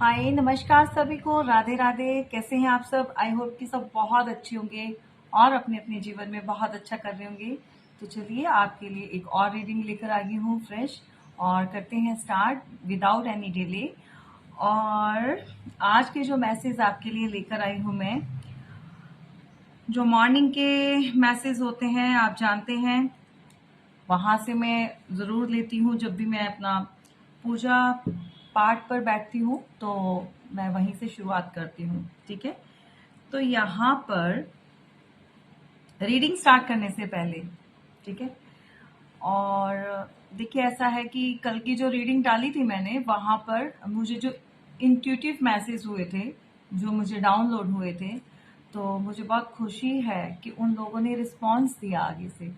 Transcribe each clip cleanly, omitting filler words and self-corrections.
हाय नमस्कार सभी को, राधे राधे। कैसे हैं आप सब? आई होप कि सब बहुत अच्छे होंगे और अपने अपने जीवन में बहुत अच्छा कर रहे होंगे। तो चलिए आपके लिए एक और रीडिंग लेकर आ गई हूँ फ्रेश, और करते हैं स्टार्ट विदाउट एनी डिले। और आज के जो मैसेज आपके लिए लेकर आई हूँ मैं, जो मॉर्निंग के मैसेज होते हैं आप जानते हैं, वहाँ से मैं ज़रूर लेती हूँ। जब भी मैं अपना पूजा पाठ पर बैठती हूँ तो मैं वहीं से शुरुआत करती हूँ। ठीक है, तो यहाँ पर रीडिंग स्टार्ट करने से पहले, ठीक है, और देखिए ऐसा है कि कल की जो रीडिंग डाली थी मैंने, वहाँ पर मुझे जो इंट्यूटिव मैसेज हुए थे, जो मुझे डाउनलोड हुए थे, तो मुझे बहुत खुशी है कि उन लोगों ने रिस्पॉन्स दिया आगे से।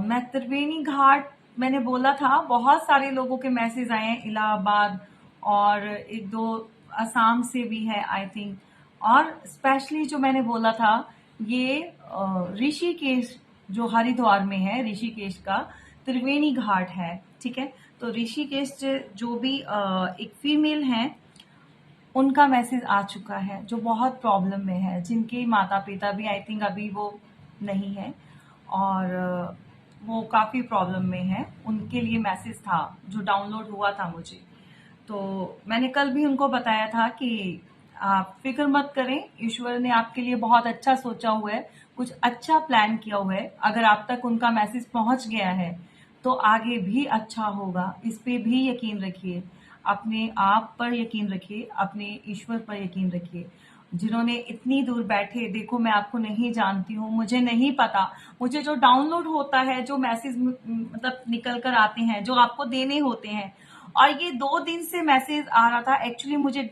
मैं त्रिवेणी घाट मैंने बोला था, बहुत सारे लोगों के मैसेज आए हैं, इलाहाबाद और एक दो असम से भी है आई थिंक। और स्पेशली जो मैंने बोला था ये ऋषिकेश, जो हरिद्वार में है, ऋषिकेश का त्रिवेणी घाट है। ठीक है, तो ऋषिकेश जो भी एक फीमेल है, उनका मैसेज आ चुका है, जो बहुत प्रॉब्लम में है, जिनके माता पिता भी आई थिंक अभी वो नहीं है, और वो काफ़ी प्रॉब्लम में है। उनके लिए मैसेज था जो डाउनलोड हुआ था मुझे। तो मैंने कल भी उनको बताया था कि आप फिक्र मत करें, ईश्वर ने आपके लिए बहुत अच्छा सोचा हुआ है, कुछ अच्छा प्लान किया हुआ है। अगर आप तक उनका मैसेज पहुंच गया है तो आगे भी अच्छा होगा, इस पे भी यकीन रखिए। अपने आप पर यकीन रखिए, अपने ईश्वर पर यकीन रखिए। जिन्होंने इतनी दूर बैठे, देखो मैं आपको नहीं जानती हूँ, मुझे नहीं पता, मुझे जो डाउनलोड होता है, जो मैसेज मतलब निकल कर आते हैं, जो आपको देने होते हैं, और ये 2 दिन से मैसेज आ रहा था। एक्चुअली मुझे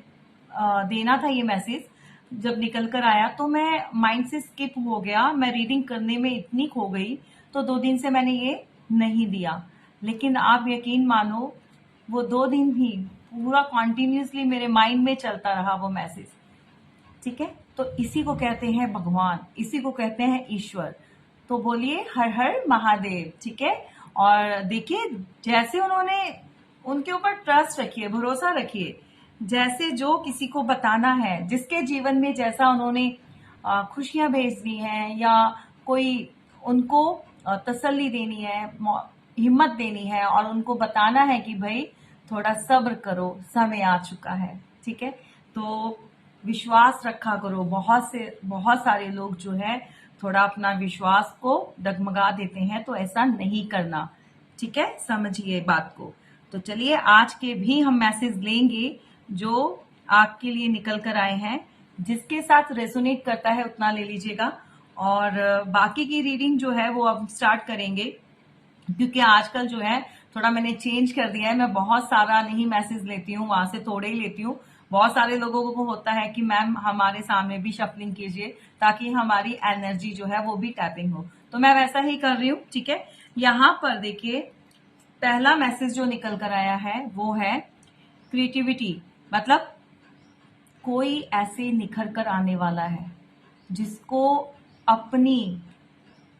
देना था ये मैसेज, जब निकल कर आया तो मैं माइंड से स्किप हो गया, मैं रीडिंग करने में इतनी खो गई, तो 2 दिन से मैंने ये नहीं दिया। लेकिन आप यकीन मानो, वो 2 दिन भी पूरा कॉन्टिन्यूसली मेरे माइंड में चलता रहा वो मैसेज। ठीक है, तो इसी को कहते हैं भगवान, इसी को कहते हैं ईश्वर। तो बोलिए हर हर महादेव। ठीक है, और देखिए जैसे उन्होंने, उनके ऊपर ट्रस्ट रखिए, भरोसा रखिए। जैसे जो किसी को बताना है, जिसके जीवन में जैसा उन्होंने खुशियां भेजनी है, या कोई उनको तसल्ली देनी है, हिम्मत देनी है, और उनको बताना है कि भाई थोड़ा सब्र करो, समय आ चुका है। ठीक है, तो विश्वास रखा करो। बहुत सारे लोग जो है थोड़ा अपना विश्वास को डगमगा देते हैं, तो ऐसा नहीं करना। ठीक है, समझिए बात को। तो चलिए आज के भी हम मैसेज लेंगे जो आपके लिए निकल कर आए हैं। जिसके साथ रेसोनेट करता है उतना ले लीजिएगा, और बाकी की रीडिंग जो है वो अब स्टार्ट करेंगे, क्योंकि आजकल जो है थोड़ा मैंने चेंज कर दिया है। मैं बहुत सारा नहीं मैसेज लेती हूँ, वहां से थोड़े ही लेती हूँ। बहुत सारे लोगों को होता है कि मैम हमारे सामने भी शफलिंग कीजिए, ताकि हमारी एनर्जी जो है वो भी टैपिंग हो। तो मैं वैसा ही कर रही हूँ। ठीक है, यहाँ पर देखिए पहला मैसेज जो निकल कर आया है वो है क्रिएटिविटी। मतलब कोई ऐसे निखर कर आने वाला है जिसको अपनी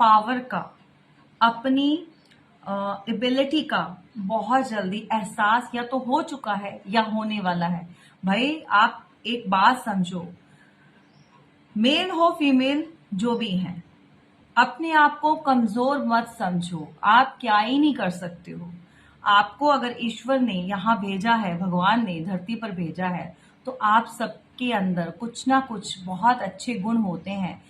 पावर का, अपनी एबिलिटी का बहुत जल्दी एहसास या तो हो चुका है या होने वाला है। भाई आप एक बात समझो, मेल हो फीमेल जो भी हैं, अपने आप को कमजोर मत समझो। आप क्या ही नहीं कर सकते हो। आपको अगर ईश्वर ने यहाँ भेजा है, भगवान ने धरती पर भेजा है, तो आप सबके अंदर कुछ ना कुछ बहुत अच्छे गुण होते हैं,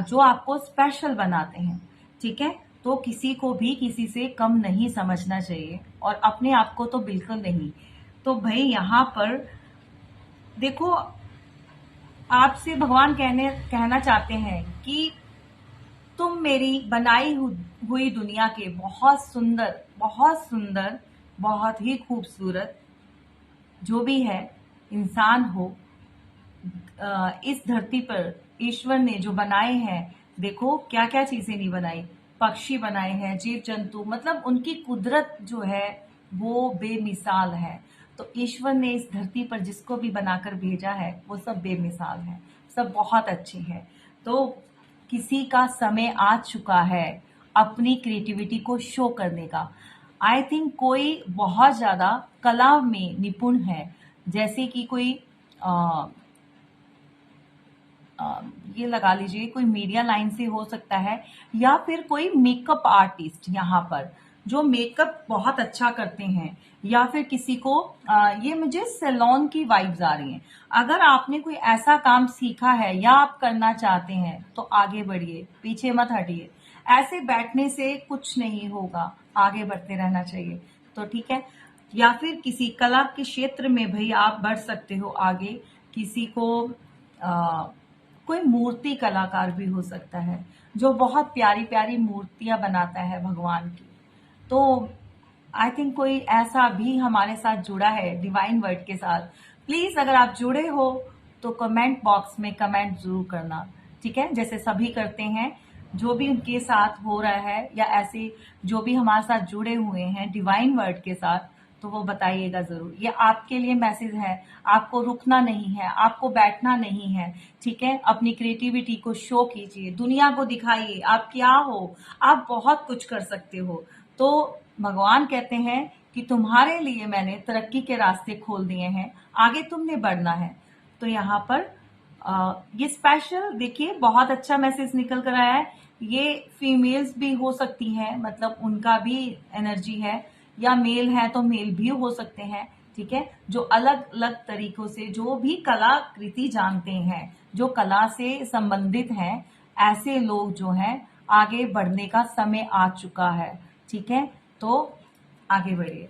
जो आपको स्पेशल बनाते हैं। ठीक है, तो किसी को भी किसी से कम नहीं समझना चाहिए, और अपने आप को तो बिल्कुल नहीं। तो भाई यहाँ पर देखो, आपसे भगवान कहना चाहते हैं कि तुम मेरी बनाई हुई दुनिया के बहुत सुंदर, बहुत सुंदर, बहुत ही खूबसूरत जो भी है इंसान हो, इस धरती पर ईश्वर ने जो बनाए हैं, देखो क्या क्या चीजें नहीं बनाई। पक्षी बनाए हैं, जीव जंतु, मतलब उनकी कुदरत जो है वो बेमिसाल है। तो ईश्वर ने इस धरती पर जिसको भी बनाकर भेजा है वो सब बेमिसाल है, सब बहुत अच्छे हैं। तो किसी का समय आ चुका है अपनी क्रिएटिविटी को शो करने का। आई थिंक कोई बहुत ज्यादा कला में निपुण है, जैसे कि कोई अ, ये लगा लीजिए कोई मीडिया लाइन से हो सकता है, या फिर कोई मेकअप आर्टिस्ट यहाँ पर जो मेकअप बहुत अच्छा करते हैं, या फिर किसी को ये मुझे सैलून की वाइब्स आ रही हैं। अगर आपने कोई ऐसा काम सीखा है या आप करना चाहते हैं तो आगे बढ़िए, पीछे मत हटिए। ऐसे बैठने से कुछ नहीं होगा, आगे बढ़ते रहना चाहिए। तो ठीक है, या फिर किसी कला के क्षेत्र में भाई आप बढ़ सकते हो आगे। किसी को आ, कोई मूर्ति कलाकार भी हो सकता है जो बहुत प्यारी प्यारी मूर्तियां बनाता है भगवान की। तो आई थिंक कोई ऐसा भी हमारे साथ जुड़ा है डिवाइन वर्ड के साथ। प्लीज अगर आप जुड़े हो तो कमेंट बॉक्स में कमेंट जरूर करना, ठीक है, जैसे सभी करते हैं। जो भी उनके साथ हो रहा है या ऐसे जो भी हमारे साथ जुड़े हुए हैं डिवाइन वर्ड के साथ, तो वो बताइएगा जरूर। ये आपके लिए मैसेज है, आपको रुकना नहीं है, आपको बैठना नहीं है, ठीक है। अपनी क्रिएटिविटी को शो कीजिए, दुनिया को दिखाइए आप क्या हो, आप बहुत कुछ कर सकते हो। तो भगवान कहते हैं कि तुम्हारे लिए मैंने तरक्की के रास्ते खोल दिए हैं, आगे तुमने बढ़ना है। तो यहाँ पर ये स्पेशल देखिए बहुत अच्छा मैसेज निकल कर आया है। ये फीमेल्स भी हो सकती हैं, मतलब उनका भी एनर्जी है, या मेल है तो मेल भी हो सकते हैं, ठीक है। जो अलग अलग तरीकों से जो भी कलाकृति जानते हैं, जो कला से संबंधित हैं, ऐसे लोग जो हैं आगे बढ़ने का समय आ चुका है, ठीक है। तो आगे बढ़िए।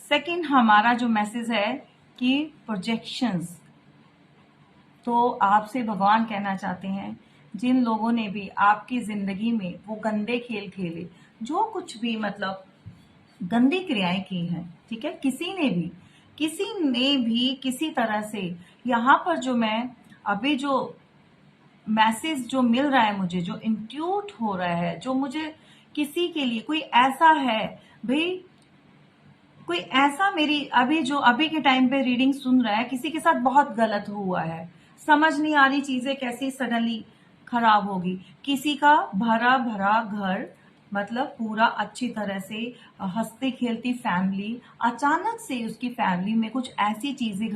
सेकंड हमारा जो मैसेज है कि प्रोजेक्शंस, तो आपसे भगवान कहना चाहते हैं जिन लोगों ने भी आपकी जिंदगी में वो गंदे खेल खेले, जो कुछ भी मतलब गंदी क्रियाएं की हैं, ठीक है, किसी ने भी किसी तरह से, यहाँ पर जो मैं अभी जो मैसेज जो मिल रहा है मुझे, जो इंट्यूट हो रहा है, जो मुझे किसी के लिए कोई ऐसा है भाई, कोई ऐसा मेरी अभी जो अभी के टाइम पे रीडिंग सुन रहा है, किसी के साथ बहुत गलत हुआ है, समझ नहीं आ रही चीजें कैसे सडनली खराब होगी। किसी का भरा भरा घर, मतलब पूरा अच्छी तरह से हंसती खेलती फैमिली, अचानक से उसकी फैमिली में कुछ ऐसी चीजें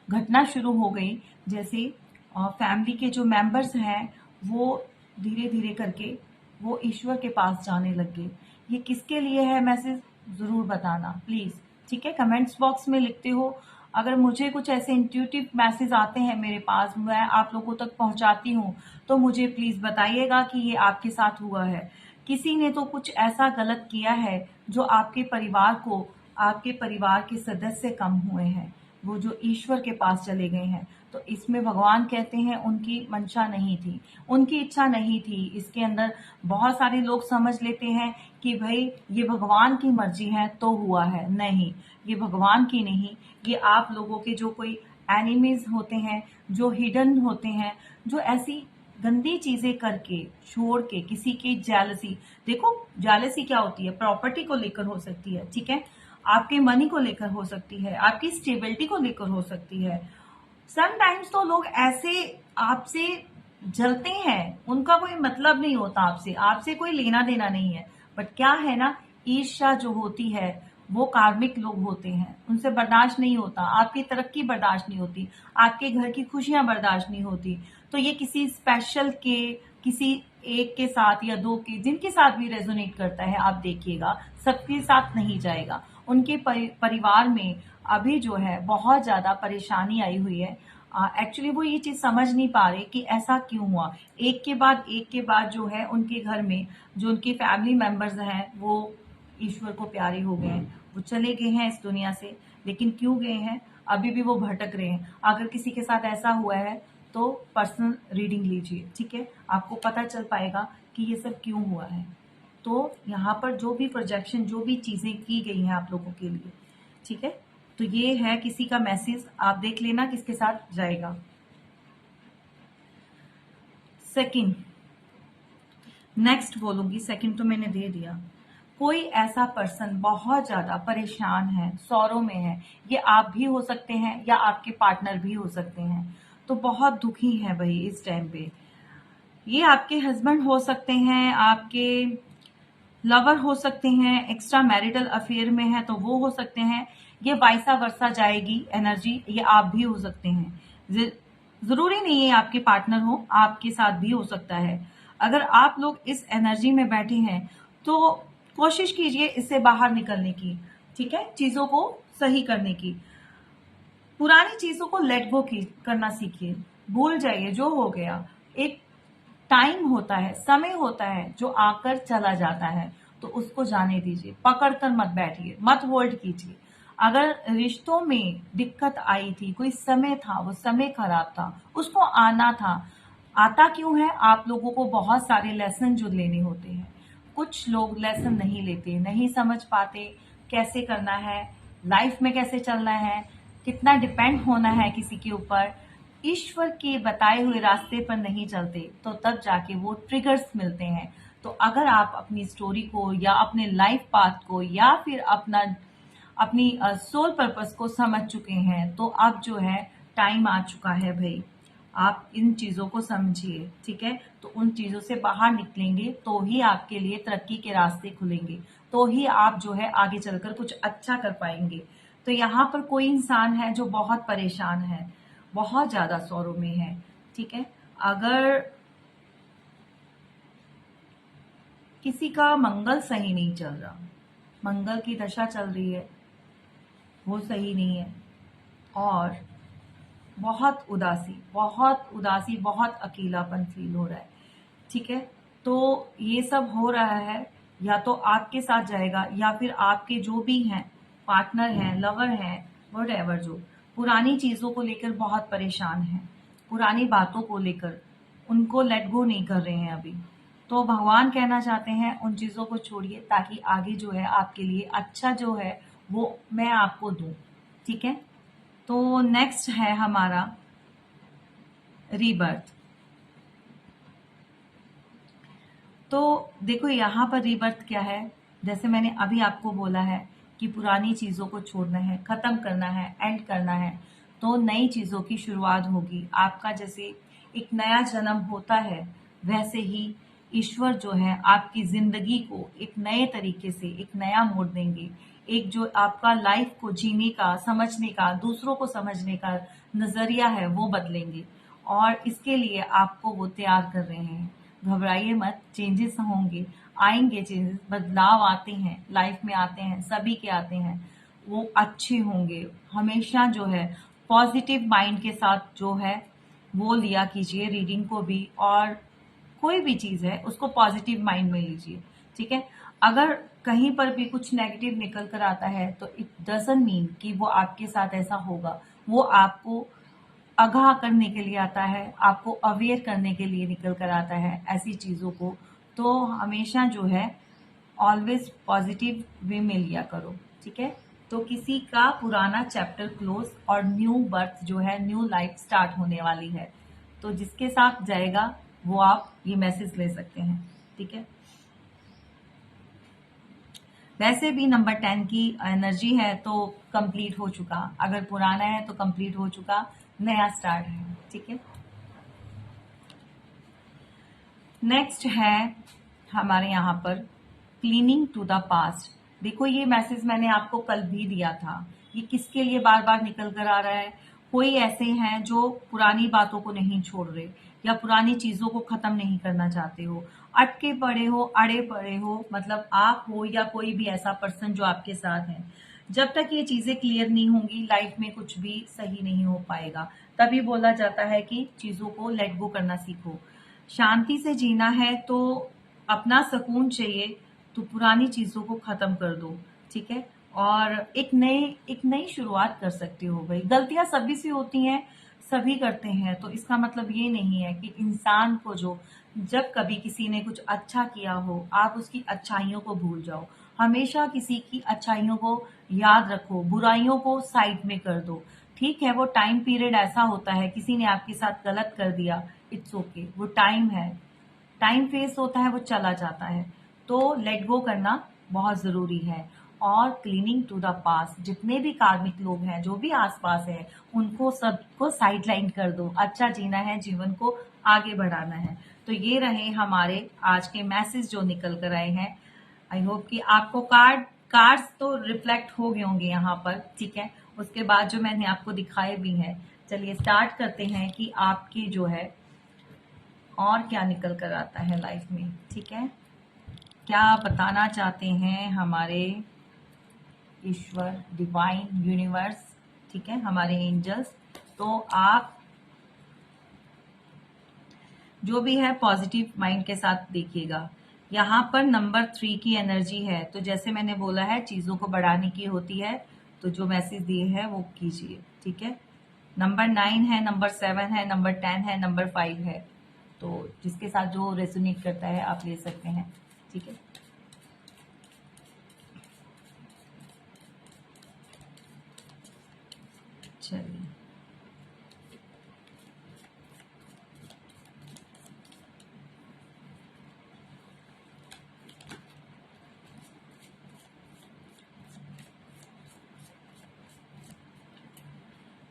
घटना शुरू हो गई, जैसे फैमिली के जो मेंबर्स हैं वो धीरे धीरे करके वो ईश्वर के पास जाने लग गए। ये किसके लिए है मैसेज, जरूर बताना प्लीज, ठीक है। कमेंट्स बॉक्स में लिखते हो। अगर मुझे कुछ ऐसे इंट्यूटिव मैसेज आते हैं मेरे पास, मैं आप लोगों तक पहुंचाती हूँ, तो मुझे प्लीज बताइएगा कि ये आपके साथ हुआ है। किसी ने तो कुछ ऐसा गलत किया है जो आपके परिवार के सदस्य कम हुए हैं, वो जो ईश्वर के पास चले गए हैं। तो इसमें भगवान कहते हैं उनकी मंशा नहीं थी, उनकी इच्छा नहीं थी। इसके अंदर बहुत सारे लोग समझ लेते हैं कि भाई ये भगवान की मर्जी है तो हुआ है, नहीं, ये भगवान की नहीं, ये आप लोगों के जो कोई एनिमीज होते हैं, जो हिडन होते हैं, जो ऐसी गंदी चीजें करके छोड़ के किसी की जेलसी, देखो जेलसी क्या होती है, प्रॉपर्टी को लेकर हो सकती है, ठीक है, आपके मनी को लेकर हो सकती है, आपकी स्टेबिलिटी को लेकर हो सकती है। समटाइम्स तो लोग ऐसे आपसे जलते हैं, उनका कोई मतलब नहीं होता आपसे, आपसे कोई लेना देना नहीं है, बट क्या है ना, ईर्ष्या जो होती है वो कार्मिक लोग होते हैं, उनसे बर्दाश्त नहीं होता, आपकी तरक्की बर्दाश्त नहीं होती, आपके घर की खुशियां बर्दाश्त नहीं होती। तो ये किसी स्पेशल के, किसी एक के साथ या दो के, जिनके साथ भी रेजोनेट करता है, आप देखिएगा सबके साथ नहीं जाएगा। उनके परिवार में अभी जो है बहुत ज्यादा परेशानी आई हुई है। एक्चुअली वो ये चीज समझ नहीं पा रहे कि ऐसा क्यों हुआ। एक के बाद जो है उनके घर में जो उनके फैमिली मेंबर्स हैं वो ईश्वर को प्यारे हो गए हैं, वो चले गए हैं इस दुनिया से, लेकिन क्यों गए हैं अभी भी वो भटक रहे हैं। अगर किसी के साथ ऐसा हुआ है तो पर्सनल रीडिंग लीजिए, ठीक है, आपको पता चल पाएगा कि ये सब क्यों हुआ है। तो यहाँ पर जो भी प्रोजेक्शन, जो भी चीजें की गई हैं आप लोगों के लिए, ठीक है, तो ये है किसी का मैसेज, आप देख लेना किसके साथ जाएगा। सेकंड, नेक्स्ट बोलूंगी, सेकंड तो मैंने दे दिया। कोई ऐसा पर्सन बहुत ज्यादा परेशान है, सौरों में है, ये आप भी हो सकते हैं या आपके पार्टनर भी हो सकते हैं। तो बहुत दुखी है भाई इस टाइम पे। ये आपके हस्बैंड हो सकते हैं, आपके लवर हो सकते हैं, एक्स्ट्रा मैरिटल अफेयर में है तो वो हो सकते हैं, ये वाइसा वर्सा जाएगी एनर्जी, ये आप भी हो सकते हैं। जरूरी नहीं है आपके पार्टनर हो, आपके साथ भी हो सकता है। अगर आप लोग इस एनर्जी में बैठे हैं तो कोशिश कीजिए इससे बाहर निकलने की, ठीक है, चीजों को सही करने की। पुरानी चीजों को लेट गो करना सीखिए, भूल जाइए जो हो गया। एक टाइम होता है, समय होता है जो आकर चला जाता है, तो उसको जाने दीजिए, पकड़ कर मत बैठिए, मत होल्ड कीजिए। अगर रिश्तों में दिक्कत आई थी, कोई समय था, वो समय खराब था, उसको आना था। आता क्यों है? आप लोगों को बहुत सारे लेसन जो लेने होते हैं। कुछ लोग लेसन नहीं लेते, नहीं समझ पाते कैसे करना है, लाइफ में कैसे चलना है, कितना डिपेंड होना है किसी के ऊपर। ईश्वर के बताए हुए रास्ते पर नहीं चलते तो तब जाके वो ट्रिगर्स मिलते हैं। तो अगर आप अपनी स्टोरी को या अपने लाइफ पाथ को या फिर अपनी सोल पर्पस को समझ चुके हैं तो अब जो है टाइम आ चुका है भाई, आप इन चीजों को समझिए, ठीक है। तो उन चीजों से बाहर निकलेंगे तो ही आपके लिए तरक्की के रास्ते खुलेंगे, तो ही आप जो है आगे चलकर कुछ अच्छा कर पाएंगे। तो यहाँ पर कोई इंसान है जो बहुत परेशान है, बहुत ज्यादा सौरों में है, ठीक है। अगर किसी का मंगल सही नहीं चल रहा, मंगल की दशा चल रही है, वो सही नहीं है, और बहुत उदासी, बहुत अकेलापन फील हो रहा है, ठीक है। तो ये सब हो रहा है, या तो आपके साथ जाएगा या फिर आपके जो भी हैं, पार्टनर हैं, लवर हैं, वट जो पुरानी चीजों को लेकर बहुत परेशान हैं, पुरानी बातों को लेकर उनको लेट गो नहीं कर रहे हैं अभी। तो भगवान कहना चाहते हैं उन चीजों को छोड़िए, ताकि आगे जो है आपके लिए अच्छा जो है वो मैं आपको दूं, ठीक है। तो नेक्स्ट है हमारा रीबर्थ। तो देखो यहाँ पर रीबर्थ क्या है, जैसे मैंने अभी आपको बोला है कि पुरानी चीजों को छोड़ना है, खत्म करना है, एंड करना है, तो नई चीजों की शुरुआत होगी आपका। जैसे एक नया जन्म होता है, वैसे ही ईश्वर जो है आपकी जिंदगी को एक नए तरीके से एक नया मोड़ देंगे। एक जो आपका लाइफ को जीने का, समझने का, दूसरों को समझने का नजरिया है वो बदलेंगे, और इसके लिए आपको वो तैयार कर रहे हैं। घबराइए मत, चेंजेस होंगे, आएंगे चेंजेस, बदलाव आते हैं, लाइफ में आते हैं, सभी के आते हैं, वो अच्छे होंगे। हमेशा जो है पॉजिटिव माइंड के साथ जो है वो लिया कीजिए रीडिंग को भी, और कोई भी चीज है उसको पॉजिटिव माइंड में लीजिए, ठीक है। अगर कहीं पर भी कुछ नेगेटिव निकल कर आता है तो इट डजंट मीन कि वो आपके साथ ऐसा होगा, वो आपको आगाह करने के लिए आता है, आपको अवेयर करने के लिए निकल कर आता है ऐसी चीजों को। तो हमेशा जो है ऑलवेज पॉजिटिव वे में लिया करो, ठीक है। तो किसी का पुराना चैप्टर क्लोज और न्यू बर्थ जो है, न्यू लाइफ स्टार्ट होने वाली है, तो जिसके साथ जाएगा वो आप ये मैसेज ले सकते हैं, ठीक है। वैसे भी नंबर 10 की एनर्जी है तो कंप्लीट हो चुका, अगर पुराना है तो कंप्लीट हो चुका, नया स्टार्ट है, ठीक है। नेक्स्ट है हमारे यहाँ पर क्लीनिंग टू द पास्ट। देखो ये मैसेज मैंने आपको कल भी दिया था, ये किसके लिए बार बार निकल कर आ रहा है। कोई ऐसे हैं जो पुरानी बातों को नहीं छोड़ रहे, या पुरानी चीजों को खत्म नहीं करना चाहते हो, अटके पड़े हो, अड़े पड़े हो, मतलब आप हो या कोई भी ऐसा पर्सन जो आपके साथ है। जब तक ये चीजें क्लियर नहीं होंगी लाइफ में कुछ भी सही नहीं हो पाएगा। तभी बोला जाता है कि चीजों को लेट गो करना सीखो। शांति से जीना है तो अपना सुकून चाहिए, तो पुरानी चीजों को खत्म कर दो, ठीक है। और एक नई शुरुआत कर सकते हो भाई। गलतियां सभी से होती हैं, सभी करते हैं, तो इसका मतलब ये नहीं है कि इंसान को जो जब कभी किसी ने कुछ अच्छा किया हो आप उसकी अच्छाइयों को भूल जाओ। हमेशा किसी की अच्छाइयों को याद रखो, बुराइयों को साइड में कर दो, ठीक है। वो टाइम पीरियड ऐसा होता है, किसी ने आपके साथ गलत कर दिया, इट्स ओके, वो टाइम है, टाइम फेस होता है, वो चला जाता है। तो लेट गो करना बहुत जरूरी है। और क्लीनिंग टू द पास, जितने भी कार्मिक लोग हैं, जो भी आसपास है, उनको सबको साइडलाइन कर दो। अच्छा जीना है, जीवन को आगे बढ़ाना है। तो ये रहे हमारे आज के मैसेज जो निकल कर आए हैं। आई होप कि आपको कार्ड्स तो रिफ्लेक्ट हो गए होंगे यहाँ पर, ठीक है। उसके बाद जो मैंने आपको दिखाए भी हैं, चलिए स्टार्ट करते हैं कि आपकी जो है और क्या निकल कर आता है लाइफ में, ठीक है। क्या बताना चाहते हैं हमारे ईश्वर, डिवाइन यूनिवर्स, ठीक है, हमारे एंजल्स। तो आप जो भी है पॉजिटिव माइंड के साथ देखिएगा। यहाँ पर नंबर 3 की एनर्जी है, तो जैसे मैंने बोला है चीजों को बढ़ाने की होती है, तो जो मैसेज दिए है वो कीजिए, ठीक है। नंबर 9 है, नंबर 7 है, नंबर 10 है, नंबर 5 है, तो जिसके साथ जो रेजोनेट करता है आप ले सकते हैं, ठीक है। चलिए,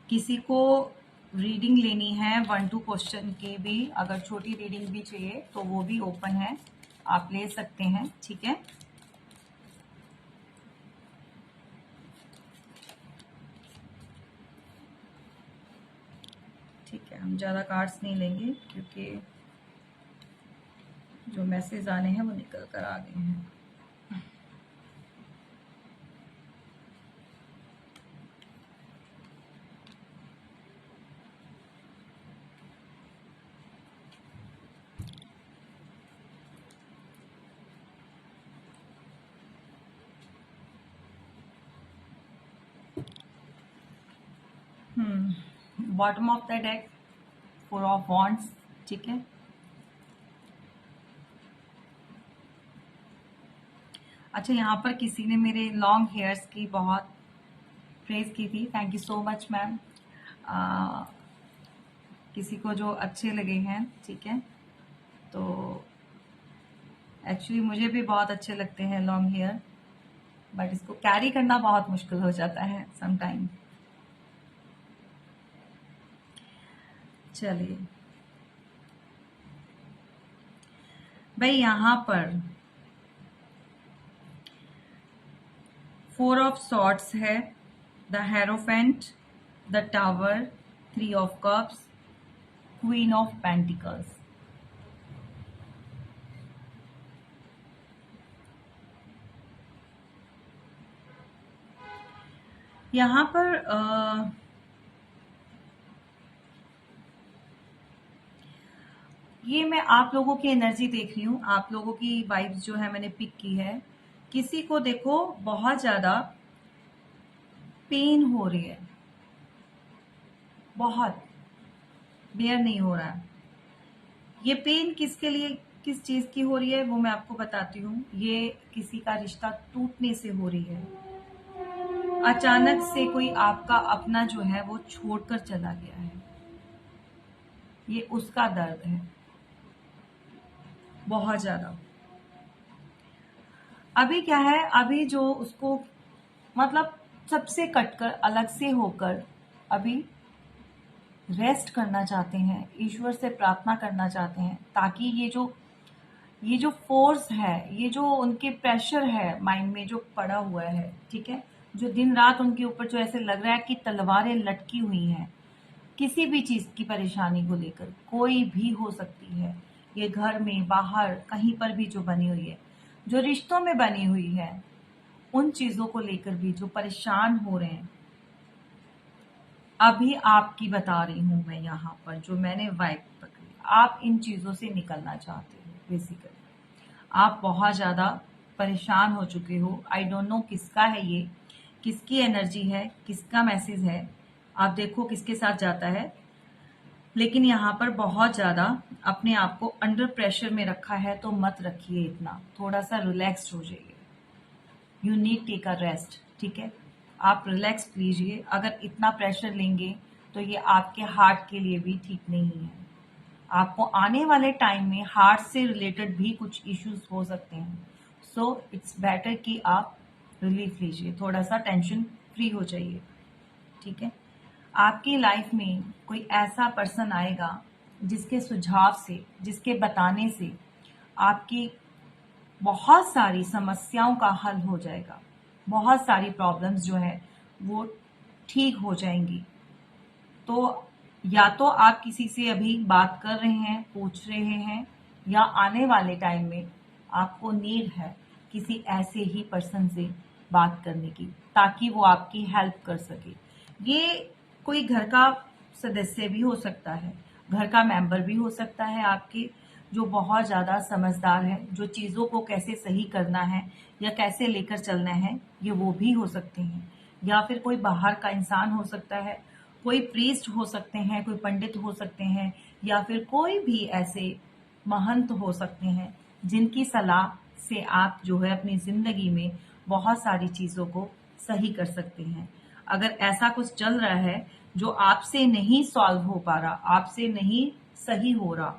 किसी को रीडिंग लेनी है 1-2 क्वेश्चन की भी, अगर छोटी रीडिंग भी चाहिए तो वो भी ओपन है, आप ले सकते हैं, ठीक है। ठीक है, हम ज़्यादा कार्ड्स नहीं लेंगे क्योंकि जो मैसेज आने हैं वो निकल कर आ गए हैं। Bottom of the deck 4 of wands, ठीक है। अच्छा, यहाँ पर किसी ने मेरे लॉन्ग हेयर्स की बहुत प्रेज की थी, thank you so much ma'am. किसी को जो अच्छे लगे हैं, ठीक है। तो एक्चुअली मुझे भी बहुत अच्छे लगते हैं लॉन्ग हेयर, बट इसको कैरी करना बहुत मुश्किल हो जाता है समटाइम। चलिए भाई, यहाँ पर 4 ऑफ सॉर्ड्स है, the hierophant, the tower, 3 of cups, queen of pentacles. यहाँ पर ये मैं आप लोगों की एनर्जी देख रही हूँ, आप लोगों की वाइब्स जो है मैंने पिक की है। किसी को देखो बहुत ज्यादा पेन हो रही है, बहुत बेयर नहीं हो रहा है। ये पेन किसके लिए, किस चीज की हो रही है वो मैं आपको बताती हूँ। ये किसी का रिश्ता टूटने से हो रही है, अचानक से कोई आपका अपना जो है वो छोड़कर चला गया है, ये उसका दर्द है बहुत ज्यादा। अभी क्या है, अभी जो उसको मतलब सबसे कटकर अलग से होकर अभी रेस्ट करना चाहते हैं, ईश्वर से प्रार्थना करना चाहते हैं, ताकि ये जो फोर्स है, ये जो उनके प्रेशर है माइंड में जो पड़ा हुआ है, ठीक है, जो दिन रात उनके ऊपर जो ऐसे लग रहा है कि तलवारें लटकी हुई हैं, किसी भी चीज की परेशानी को लेकर, कोई भी हो सकती है, ये घर में बाहर कहीं पर भी जो बनी हुई है, जो रिश्तों में बनी हुई है, उन चीजों को लेकर भी जो परेशान हो रहे हैं, अभी आपकी बता रही हूं मैं यहाँ पर, जो मैंने वाइब पकड़ी, आप इन चीजों से निकलना चाहते हो बेसिकली। आप बहुत ज्यादा परेशान हो चुके हो, आई डोंट नो किसका है ये, किसकी एनर्जी है, किसका मैसेज है, आप देखो किसके साथ जाता है। लेकिन यहाँ पर बहुत ज्यादा अपने आप को अंडर प्रेशर में रखा है, तो मत रखिए इतना, थोड़ा सा रिलैक्स हो जाइए। You need take a rest, ठीक है। आप रिलैक्स लीजिए, अगर इतना प्रेशर लेंगे तो ये आपके हार्ट के लिए भी ठीक नहीं है। आपको आने वाले टाइम में हार्ट से रिलेटेड भी कुछ इश्यूज हो सकते हैं, सो इट्स बेटर कि आप रिलीफ लीजिए, थोड़ा सा टेंशन फ्री हो जाइए, ठीक है। आपकी लाइफ में कोई ऐसा पर्सन आएगा जिसके सुझाव से, जिसके बताने से आपकी बहुत सारी समस्याओं का हल हो जाएगा, बहुत सारी प्रॉब्लम्स जो है वो ठीक हो जाएंगी। तो या तो आप किसी से अभी बात कर रहे हैं, पूछ रहे हैं, या आने वाले टाइम में आपको नीड है किसी ऐसे ही पर्सन से बात करने की, ताकि वो आपकी हेल्प कर सके। ये कोई घर का सदस्य भी हो सकता है, घर का मेंबर भी हो सकता है आपके, जो बहुत ज़्यादा समझदार है, जो चीज़ों को कैसे सही करना है या कैसे लेकर चलना है, ये वो भी हो सकते हैं। या फिर कोई बाहर का इंसान हो सकता है, कोई प्रीस्ट हो सकते हैं, कोई पंडित हो सकते हैं, या फिर कोई भी ऐसे महंत हो सकते हैं जिनकी सलाह से आप जो है अपनी जिंदगी में बहुत सारी चीजों को सही कर सकते हैं। अगर ऐसा कुछ चल रहा है जो आपसे नहीं सॉल्व हो पा रहा, आपसे नहीं सही हो रहा,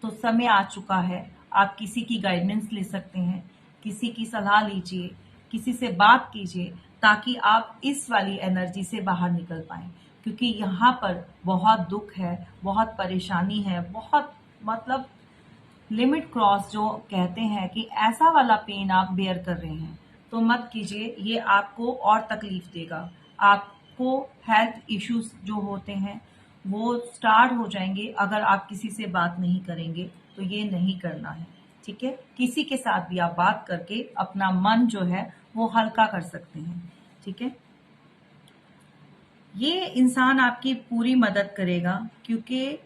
तो समय आ चुका है, आप किसी की गाइडेंस ले सकते हैं, किसी की सलाह लीजिए, किसी से बात कीजिए, ताकि आप इस वाली एनर्जी से बाहर निकल पाएं। क्योंकि यहाँ पर बहुत दुख है, बहुत परेशानी है, बहुत मतलब लिमिट क्रॉस जो कहते हैं कि ऐसा वाला पेन आप बेयर कर रहे हैं, तो मत कीजिए। ये आपको और तकलीफ देगा, आपको हेल्थ इश्यूज जो होते हैं वो स्टार्ट हो जाएंगे अगर आप किसी से बात नहीं करेंगे। तो ये नहीं करना है, ठीक है। किसी के साथ भी आप बात करके अपना मन जो है वो हल्का कर सकते हैं, ठीक है। ये इंसान आपकी पूरी मदद करेगा, क्योंकि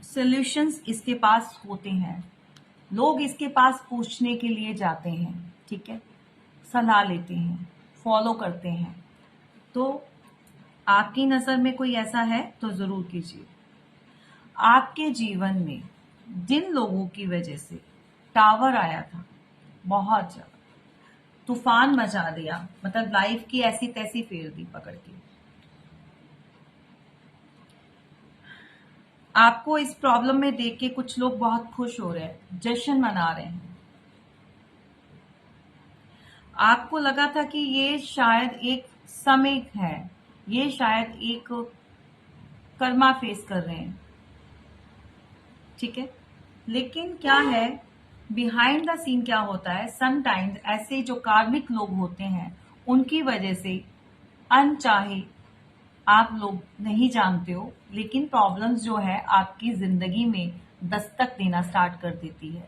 सॉल्यूशंस इसके पास होते हैं। लोग इसके पास पूछने के लिए जाते हैं, ठीक है, सलाह लेते हैं, फॉलो करते हैं। तो आपकी नज़र में कोई ऐसा है तो ज़रूर कीजिए। आपके जीवन में जिन लोगों की वजह से टावर आया था, बहुत ज़्यादा तूफान मचा दिया, मतलब लाइफ की ऐसी तैसी फेर दी पकड़ के, आपको इस प्रॉब्लम में देख के कुछ लोग बहुत खुश हो रहे हैं, जश्न मना रहे हैं। आपको लगा था कि ये शायद एक समय है, ये शायद एक कर्मा फेस कर रहे हैं, ठीक है। लेकिन क्या है, बिहाइंड द सीन क्या होता है, समटाइम्स ऐसे जो कार्मिक लोग होते हैं उनकी वजह से अनचाहे, आप लोग नहीं जानते हो, लेकिन प्रॉब्लम्स जो है आपकी जिंदगी में दस्तक देना स्टार्ट कर देती है,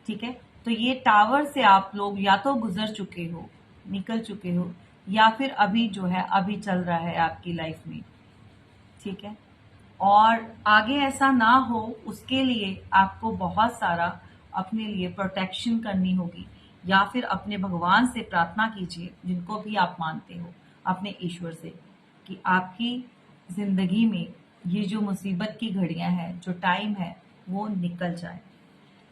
ठीक है। तो ये टावर से आप लोग या तो गुजर चुके हो, निकल चुके हो, या फिर अभी जो है अभी चल रहा है आपकी लाइफ में, ठीक है। और आगे ऐसा ना हो उसके लिए आपको बहुत सारा अपने लिए प्रोटेक्शन करनी होगी, या फिर अपने भगवान से प्रार्थना कीजिए, जिनको भी आप मानते हो, अपने ईश्वर से, कि आपकी जिंदगी में ये जो मुसीबत की घड़ियां हैं, जो टाइम है, वो निकल जाए।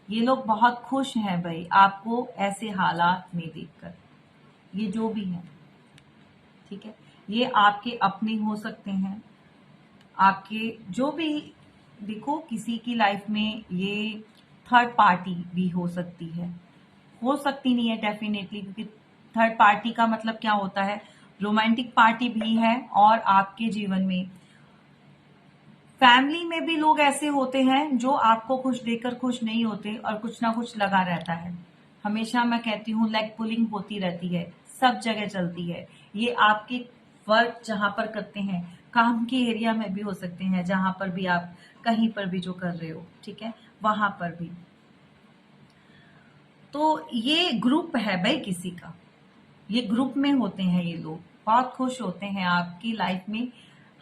ये लोग बहुत खुश हैं भाई आपको ऐसे हालात में देखकर, ये जो भी हैं, ठीक है। ये आपके अपने हो सकते हैं, आपके जो भी, देखो किसी की लाइफ में ये थर्ड पार्टी भी हो सकती है, हो सकती नहीं है डेफिनेटली, क्योंकि थर्ड पार्टी का मतलब क्या होता है, रोमांटिक पार्टी भी है, और आपके जीवन में फैमिली में भी लोग ऐसे होते हैं जो आपको खुश देखकर खुश नहीं होते, और कुछ ना कुछ लगा रहता है। हमेशा मैं कहती हूँ लेग पुलिंग होती रहती है, सब जगह चलती है। ये आपके वर्क जहां पर करते हैं, काम के एरिया में भी हो सकते हैं, जहां पर भी आप कहीं पर भी जो कर रहे हो, ठीक है, वहां पर भी। तो ये ग्रुप है भाई किसी का, ये ग्रुप में होते हैं, ये लोग बहुत खुश होते हैं आपकी लाइफ में,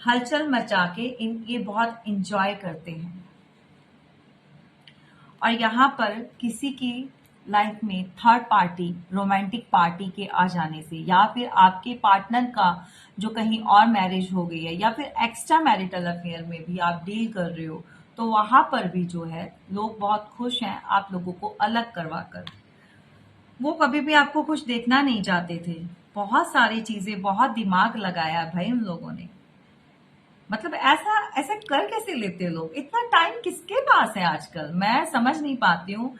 हलचल मचा के ये बहुत इंजॉय करते हैं। और यहाँ पर किसी की लाइफ में थर्ड पार्टी, रोमांटिक पार्टी के आ जाने से, या फिर आपके पार्टनर का जो कहीं और मैरिज हो गई है, या फिर एक्स्ट्रा मैरिटल अफेयर में भी आप डील कर रहे हो, तो वहां पर भी जो है लोग बहुत खुश हैं आप लोगों को अलग करवा कर। वो कभी भी आपको खुश देखना नहीं चाहते थे, बहुत सारी चीजें, बहुत दिमाग लगाया भाई उन लोगों ने। मतलब ऐसा ऐसे कर कैसे लेते लोग, इतना टाइम किसके पास है आजकल, मैं समझ नहीं पाती हूँ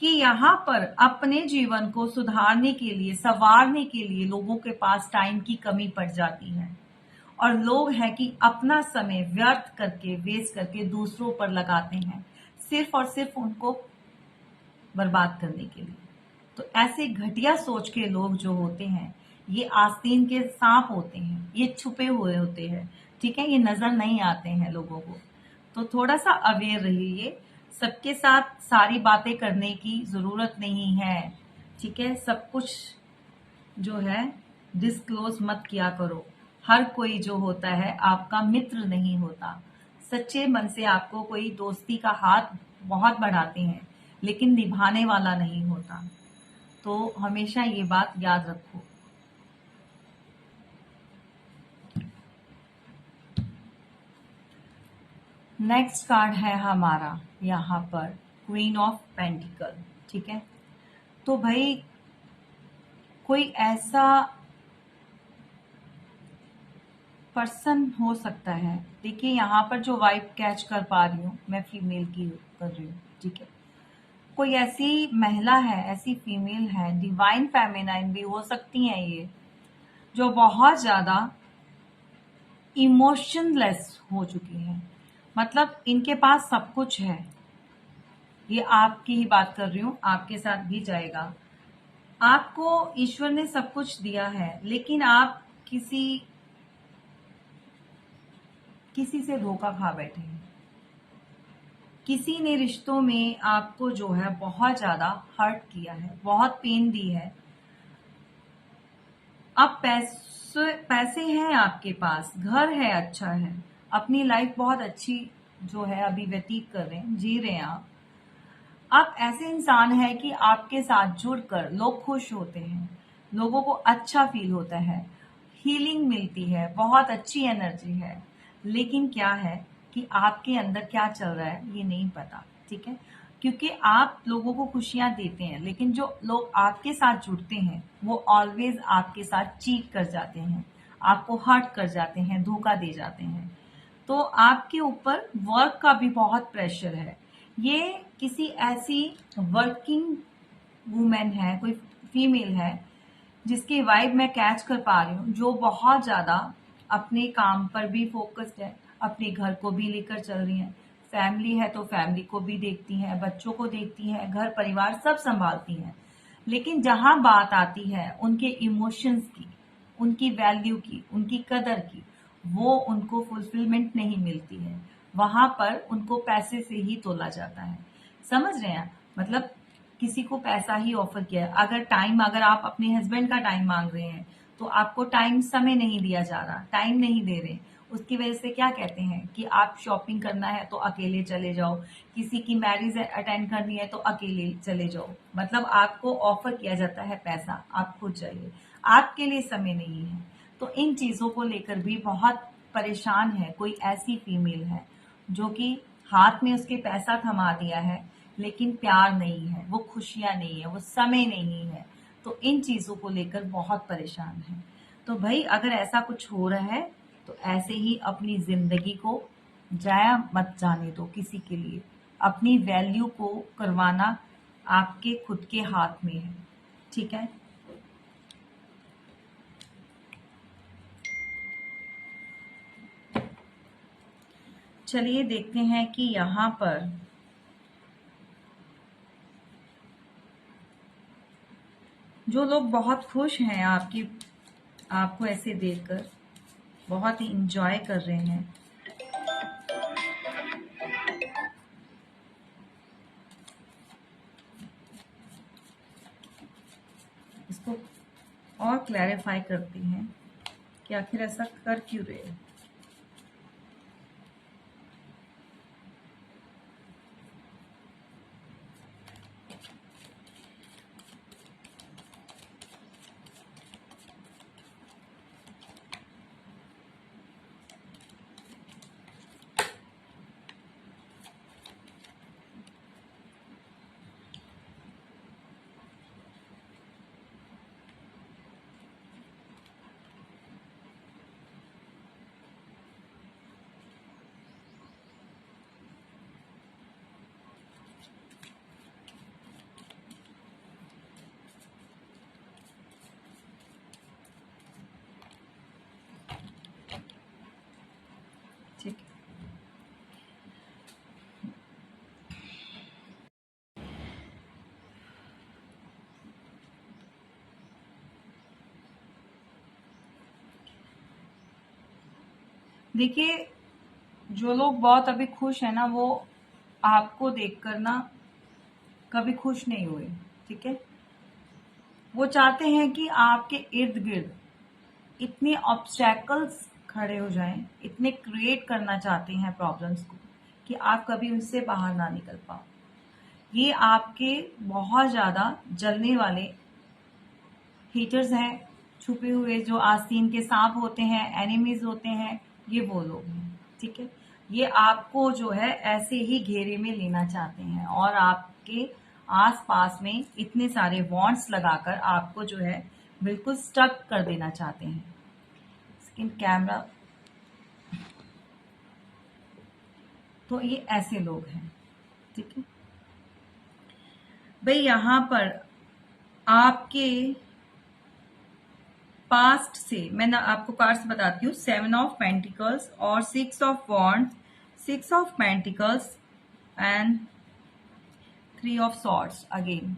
कि यहाँ पर अपने जीवन को सुधारने के लिए, संवारने के लिए लोगों के पास टाइम की कमी पड़ जाती है, और लोग हैं कि अपना समय व्यर्थ करके, वेस्ट करके दूसरों पर लगाते हैं, सिर्फ और सिर्फ उनको बर्बाद करने के लिए। तो ऐसे घटिया सोच के लोग जो होते हैं, ये आस्तीन के सांप होते हैं, ये छुपे हुए होते हैं, ठीक है, ये नजर नहीं आते हैं लोगों को। तो थोड़ा सा अवेयर रहिए। सबके साथ सारी बातें करने की जरूरत नहीं है, ठीक है। सब कुछ जो है डिस्क्लोज मत किया करो। हर कोई जो होता है आपका मित्र नहीं होता। सच्चे मन से आपको कोई दोस्ती का हाथ बहुत बढ़ाते हैं, लेकिन निभाने वाला नहीं होता। तो हमेशा ये बात याद रखो। नेक्स्ट कार्ड है हमारा यहाँ पर क्वीन ऑफ पेंटिकल, ठीक है। तो भाई कोई ऐसा पर्सन हो सकता है, देखिए यहाँ पर जो वाइब कैच कर पा रही हूँ मैं, फीमेल की कर रही हूँ, ठीक है। कोई ऐसी महिला है, ऐसी फीमेल है, डिवाइन फेमिनाइन भी हो सकती है ये, जो बहुत ज्यादा इमोशनलेस हो चुकी है। मतलब इनके पास सब कुछ है, ये आपकी ही बात कर रही हूँ, आपके साथ भी जाएगा। आपको ईश्वर ने सब कुछ दिया है, लेकिन आप किसी किसी से धोखा खा बैठे हैं। किसी ने रिश्तों में आपको जो है बहुत ज्यादा हर्ट किया है, बहुत पेन दी है। अब पैसे पैसे हैं आपके पास, घर है, अच्छा है, अपनी लाइफ बहुत अच्छी जो है अभी व्यतीत कर रहे हैं, जी रहे हैं आप ऐसे इंसान हैं कि आपके साथ जुड़कर लोग खुश होते हैं, लोगों को अच्छा फील होता है, हीलिंग मिलती है, बहुत अच्छी एनर्जी है। लेकिन क्या है कि आपके अंदर क्या चल रहा है ये नहीं पता, ठीक है। क्योंकि आप लोगों को खुशियां देते हैं, लेकिन जो लोग आपके साथ जुड़ते हैं वो ऑलवेज आपके साथ चीट कर जाते हैं, आपको हर्ट कर जाते हैं, धोखा दे जाते हैं। तो आपके ऊपर वर्क का भी बहुत प्रेशर है। ये किसी ऐसी वर्किंग वुमेन है, कोई फीमेल है, जिसकी वाइब मैं कैच कर पा रही हूँ, जो बहुत ज्यादा अपने काम पर भी फोकस्ड है, अपने घर को भी लेकर चल रही है, फैमिली है तो फैमिली को भी देखती हैं, बच्चों को देखती हैं, घर परिवार सब संभालती हैं। लेकिन जहां बात आती है उनके इमोशंस की, उनकी वैल्यू की, उनकी कदर की, वो उनको फुलफिलमेंट नहीं मिलती है। वहां पर उनको पैसे से ही तोला जाता है, समझ रहे हैं। मतलब किसी को पैसा ही ऑफर किया है, अगर टाइम, अगर आप अपने हस्बैंड का टाइम मांग रहे हैं तो आपको टाइम, समय नहीं दिया जा रहा, टाइम नहीं दे रहे। उसकी वजह से क्या कहते हैं कि आप शॉपिंग करना है तो अकेले चले जाओ, किसी की मैरिज अटेंड करनी है तो अकेले चले जाओ। मतलब आपको ऑफर किया जाता है पैसा, आप खुद जाइए, आपके लिए समय नहीं है। तो इन चीजों को लेकर भी बहुत परेशान है। कोई ऐसी फीमेल है जो कि हाथ में उसके पैसा थमा दिया है, लेकिन प्यार नहीं है, वो खुशियां नहीं है, वो समय नहीं है। तो इन चीजों को लेकर बहुत परेशान है। तो भाई अगर ऐसा कुछ हो रहा है तो ऐसे ही अपनी जिंदगी को जाया मत जाने दो किसी के लिए। अपनी वैल्यू को करवाना आपके खुद के हाथ में है, ठीक है। चलिए देखते हैं कि यहाँ पर जो लोग बहुत खुश हैं आपकी, आपको ऐसे देखकर बहुत ही इंजॉय कर रहे हैं। इसको और क्लैरिफाई करते हैं कि आखिर ऐसा कर क्यों रहे हैं। ठीक है, देखिए, जो लोग बहुत अभी खुश है ना, वो आपको देखकर ना कभी खुश नहीं हुए। ठीक है, वो चाहते हैं कि आपके इर्द गिर्द इतने ऑब्स्टैकल्स खड़े हो जाएं, इतने क्रिएट करना चाहते हैं प्रॉब्लम्स को कि आप कभी उससे बाहर ना निकल पाओ। ये आपके बहुत ज्यादा जलने वाले हीटर्स हैं, छुपे हुए जो आस्तीन के सांप होते हैं, एनिमीज होते हैं, ये वो लोग हैं। ठीक है, ये आपको जो है ऐसे ही घेरे में लेना चाहते हैं और आपके आसपास में इतने सारे वॉन्ट्स लगाकर आपको जो है बिल्कुल स्टक कर देना चाहते हैं। स्किन कैमरा, तो ये ऐसे लोग हैं। ठीक है भाई, यहां पर आपके पास्ट से मैं ना आपको कार्ड्स बताती हूँ। 7 ऑफ पेंटिकल्स और 6 of wands, 6 of pentacles and 3 of swords again.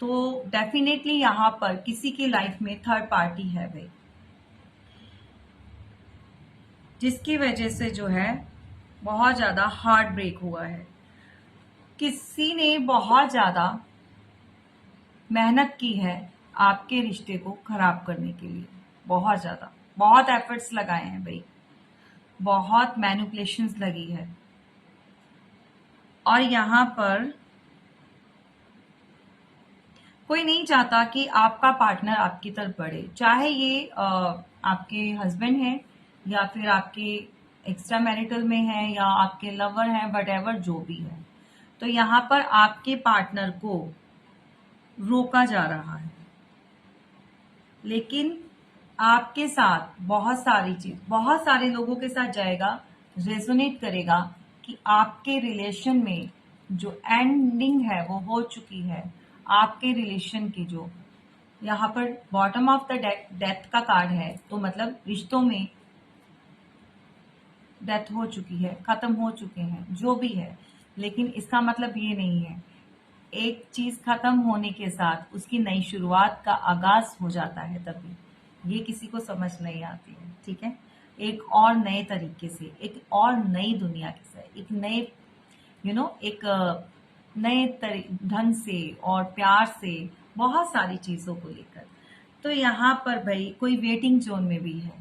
तो डेफिनेटली यहाँ पर किसी की लाइफ में थर्ड पार्टी है भाई, जिसकी वजह से जो है बहुत ज्यादा हार्ट ब्रेक हुआ है। किसी ने बहुत ज्यादा मेहनत की है आपके रिश्ते को खराब करने के लिए, बहुत ज्यादा, बहुत एफर्ट्स लगाए हैं भाई, बहुत मैनिपुलेशंस लगी है। और यहाँ पर कोई नहीं चाहता कि आपका पार्टनर आपकी तरफ बढ़े, चाहे ये आपके हस्बैंड है या फिर आपके एक्स्ट्रा मैरिटल में है या आपके लवर हैं, वट जो भी है। तो यहाँ पर आपके पार्टनर को रोका जा रहा है, लेकिन आपके साथ बहुत सारी चीज, बहुत सारे लोगों के साथ जाएगा, रेजोनेट करेगा कि आपके रिलेशन में जो एंडिंग है वो हो चुकी है। आपके रिलेशन की जो यहाँ पर बॉटम ऑफ द डेथ का कार्ड है, तो मतलब रिश्तों में डेथ हो चुकी है, खत्म हो चुके हैं जो भी है। लेकिन इसका मतलब ये नहीं है, एक चीज खत्म होने के साथ उसकी नई शुरुआत का आगाज हो जाता है तभी। ये किसी को समझ नहीं आती है। ठीक है, एक और नए तरीके से, एक और नई दुनिया के साथ, एक नए एक नए ढंग से और प्यार से, बहुत सारी चीजों को लेकर। तो यहाँ पर भाई कोई वेटिंग जोन में भी है,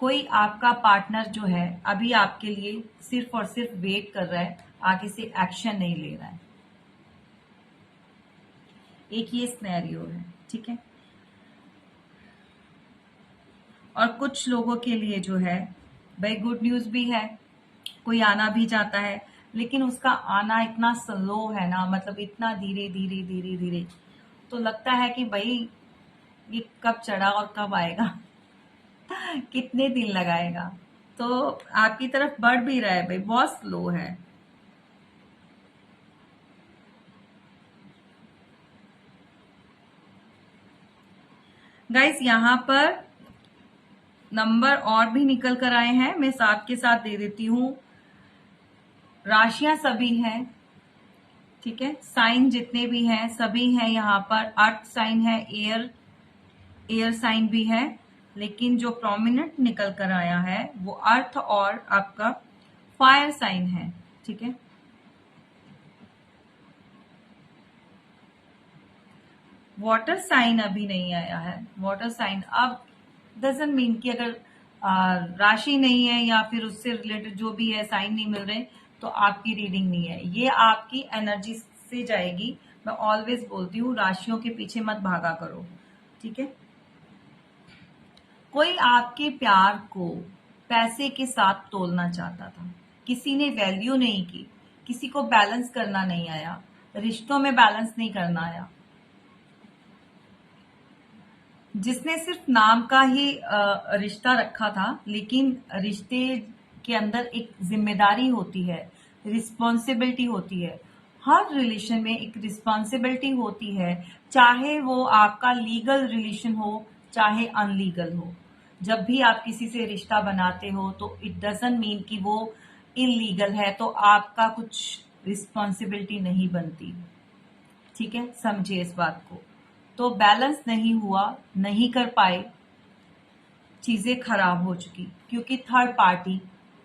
कोई आपका पार्टनर जो है अभी आपके लिए सिर्फ और सिर्फ वेट कर रहा है, आगे से एक्शन नहीं ले रहा है। एक ये सिनेरियो है। ठीक है, और कुछ लोगों के लिए जो है भाई गुड न्यूज भी है, कोई आना भी चाहता है, लेकिन उसका आना इतना स्लो है ना, मतलब इतना धीरे धीरे धीरे धीरे, तो लगता है कि भाई ये कब चढ़ा और कब आएगा कितने दिन लगाएगा। तो आपकी तरफ बढ़ भी रहा है भाई, बहुत स्लो है। गाइस, यहाँ पर नंबर और भी निकल कर आए हैं, मैं साथ के साथ दे देती हूँ। राशियां सभी हैं, ठीक है, साइन जितने भी हैं सभी हैं यहाँ पर। अर्थ साइन है, एयर साइन भी है, लेकिन जो प्रोमिनेंट निकल कर आया है वो अर्थ और आपका फायर साइन है। ठीक है, वाटर साइन अभी नहीं आया है। वाटर साइन अब डजंट मीन कि अगर राशि नहीं है या फिर उससे रिलेटेड जो भी है साइन नहीं मिल रहे तो आपकी रीडिंग नहीं है, ये आपकी एनर्जी से जाएगी। मैं ऑलवेज बोलती हूँ राशियों के पीछे मत भागा करो। ठीक है, कोई आपके प्यार को पैसे के साथ तोलना चाहता था, किसी ने वैल्यू नहीं की, किसी को बैलेंस करना नहीं आया, रिश्तों में बैलेंस नहीं करना आया, जिसने सिर्फ नाम का ही रिश्ता रखा था, लेकिन रिश्ते के अंदर एक जिम्मेदारी होती है, रिस्पॉन्सिबिलिटी होती है। हर रिलेशन में एक रिस्पॉन्सिबिलिटी होती है, चाहे वो आपका लीगल रिलेशन हो चाहे अनलीगल हो। जब भी आप किसी से रिश्ता बनाते हो तो इट डजंट मीन कि वो इलीगल है तो आपका कुछ रिस्पॉन्सिबिलिटी नहीं बनती। ठीक है, समझिए इस बात को। तो बैलेंस नहीं हुआ, नहीं कर पाए, चीजें खराब हो चुकी, क्योंकि थर्ड पार्टी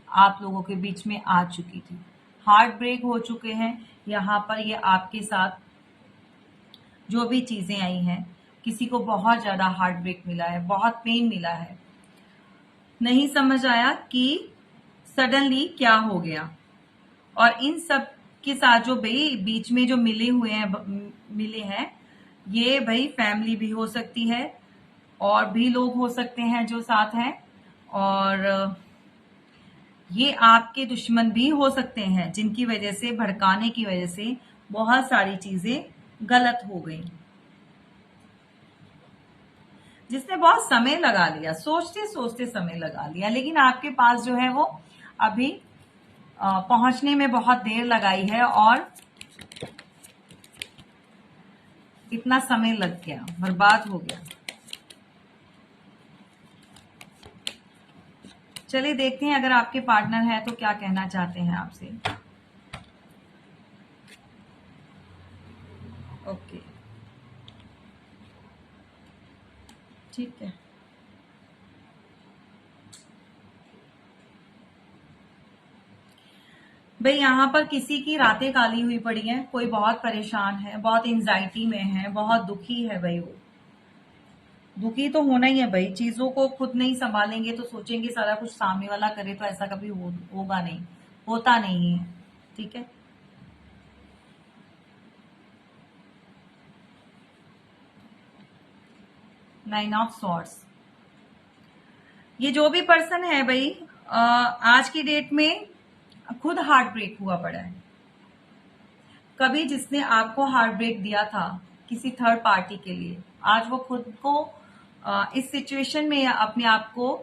आप लोगों के बीच में आ चुकी थी। हार्ट ब्रेक हो चुके हैं यहाँ पर। ये आपके साथ जो भी चीजें आई हैं, किसी को बहुत ज्यादा हार्ट ब्रेक मिला है, बहुत पेन मिला है, नहीं समझ आया कि सडनली क्या हो गया। और इन सब के साथ जो भाई बीच में जो मिले हैं, ये भाई फैमिली भी हो सकती है और भी लोग हो सकते हैं जो साथ हैं, और ये आपके दुश्मन भी हो सकते हैं, जिनकी वजह से, भड़काने की वजह से बहुत सारी चीजें गलत हो गई, जिसने बहुत समय लगा लिया, सोचते सोचते समय लगा लिया, लेकिन आपके पास जो है वो अभी पहुंचने में बहुत देर लगाई है और इतना समय लग गया, बर्बाद हो गया। चलिए देखते हैं अगर आपके पार्टनर है तो क्या कहना चाहते हैं आपसे। ओके, ठीक है। भाई यहाँ पर किसी की रातें काली हुई पड़ी हैं, कोई बहुत परेशान है, बहुत एंजाइटी में है, बहुत दुखी है भाई। वो दुखी तो होना ही है भाई, चीजों को खुद नहीं संभालेंगे तो सोचेंगे सारा कुछ सामने वाला करे, तो ऐसा कभी होगा नहीं, होता नहीं है, ठीक है। नाइन ऑफ सॉर्ड्स, ये जो भी पर्सन है भाई आज की डेट में खुद हार्ट ब्रेक हुआ पड़ा है। कभी जिसने आपको हार्ट ब्रेक दिया था किसी थर्ड पार्टी के लिए, आज वो खुद को इस सिचुएशन में अपने आप को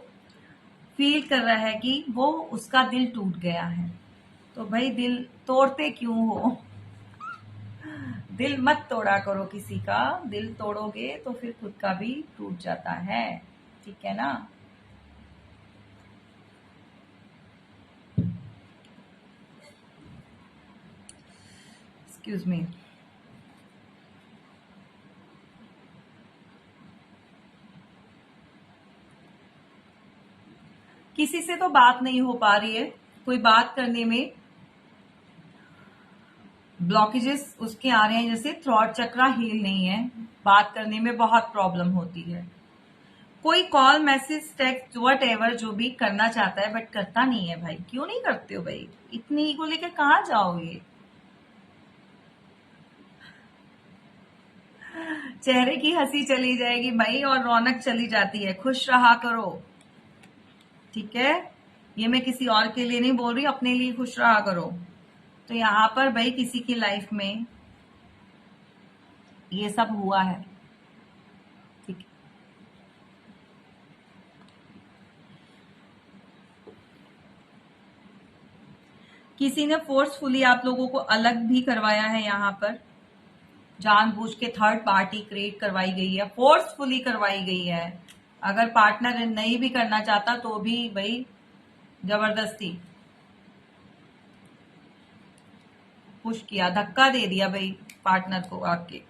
फील कर रहा है कि वो उसका दिल टूट गया है। तो भाई दिल तोड़ते क्यों हो? दिल मत तोड़ा करो किसी का, दिल तोड़ोगे तो फिर खुद का भी टूट जाता है, ठीक है ना। Excuse me. किसी से तो बात नहीं हो पा रही है, कोई बात करने में ब्लॉकेजेस उसके आ रहे हैं, जैसे थ्रॉट चक्रा हील नहीं है, बात करने में बहुत प्रॉब्लम होती है। कोई call, message, text, what ever जो भी करना चाहता है बट करता नहीं है भाई। क्यों नहीं करते हो भाई? इतनी ईगो लेकर कहाँ जाओगे? चेहरे की हंसी चली जाएगी भाई और रौनक चली जाती है। खुश रहा करो, ठीक है। ये मैं किसी और के लिए नहीं बोल रही, अपने लिए खुश रहा करो। तो यहाँ पर भाई किसी की लाइफ में ये सब हुआ है, ठीक है। किसी ने फोर्सफुली आप लोगों को अलग भी करवाया है, यहाँ पर जानबूझ के थर्ड पार्टी क्रिएट करवाई गई है, फोर्सफुली करवाई गई है। अगर पार्टनर नहीं भी करना चाहता तो भी भाई जबरदस्ती पुश किया, धक्का दे दिया भाई पार्टनर को आके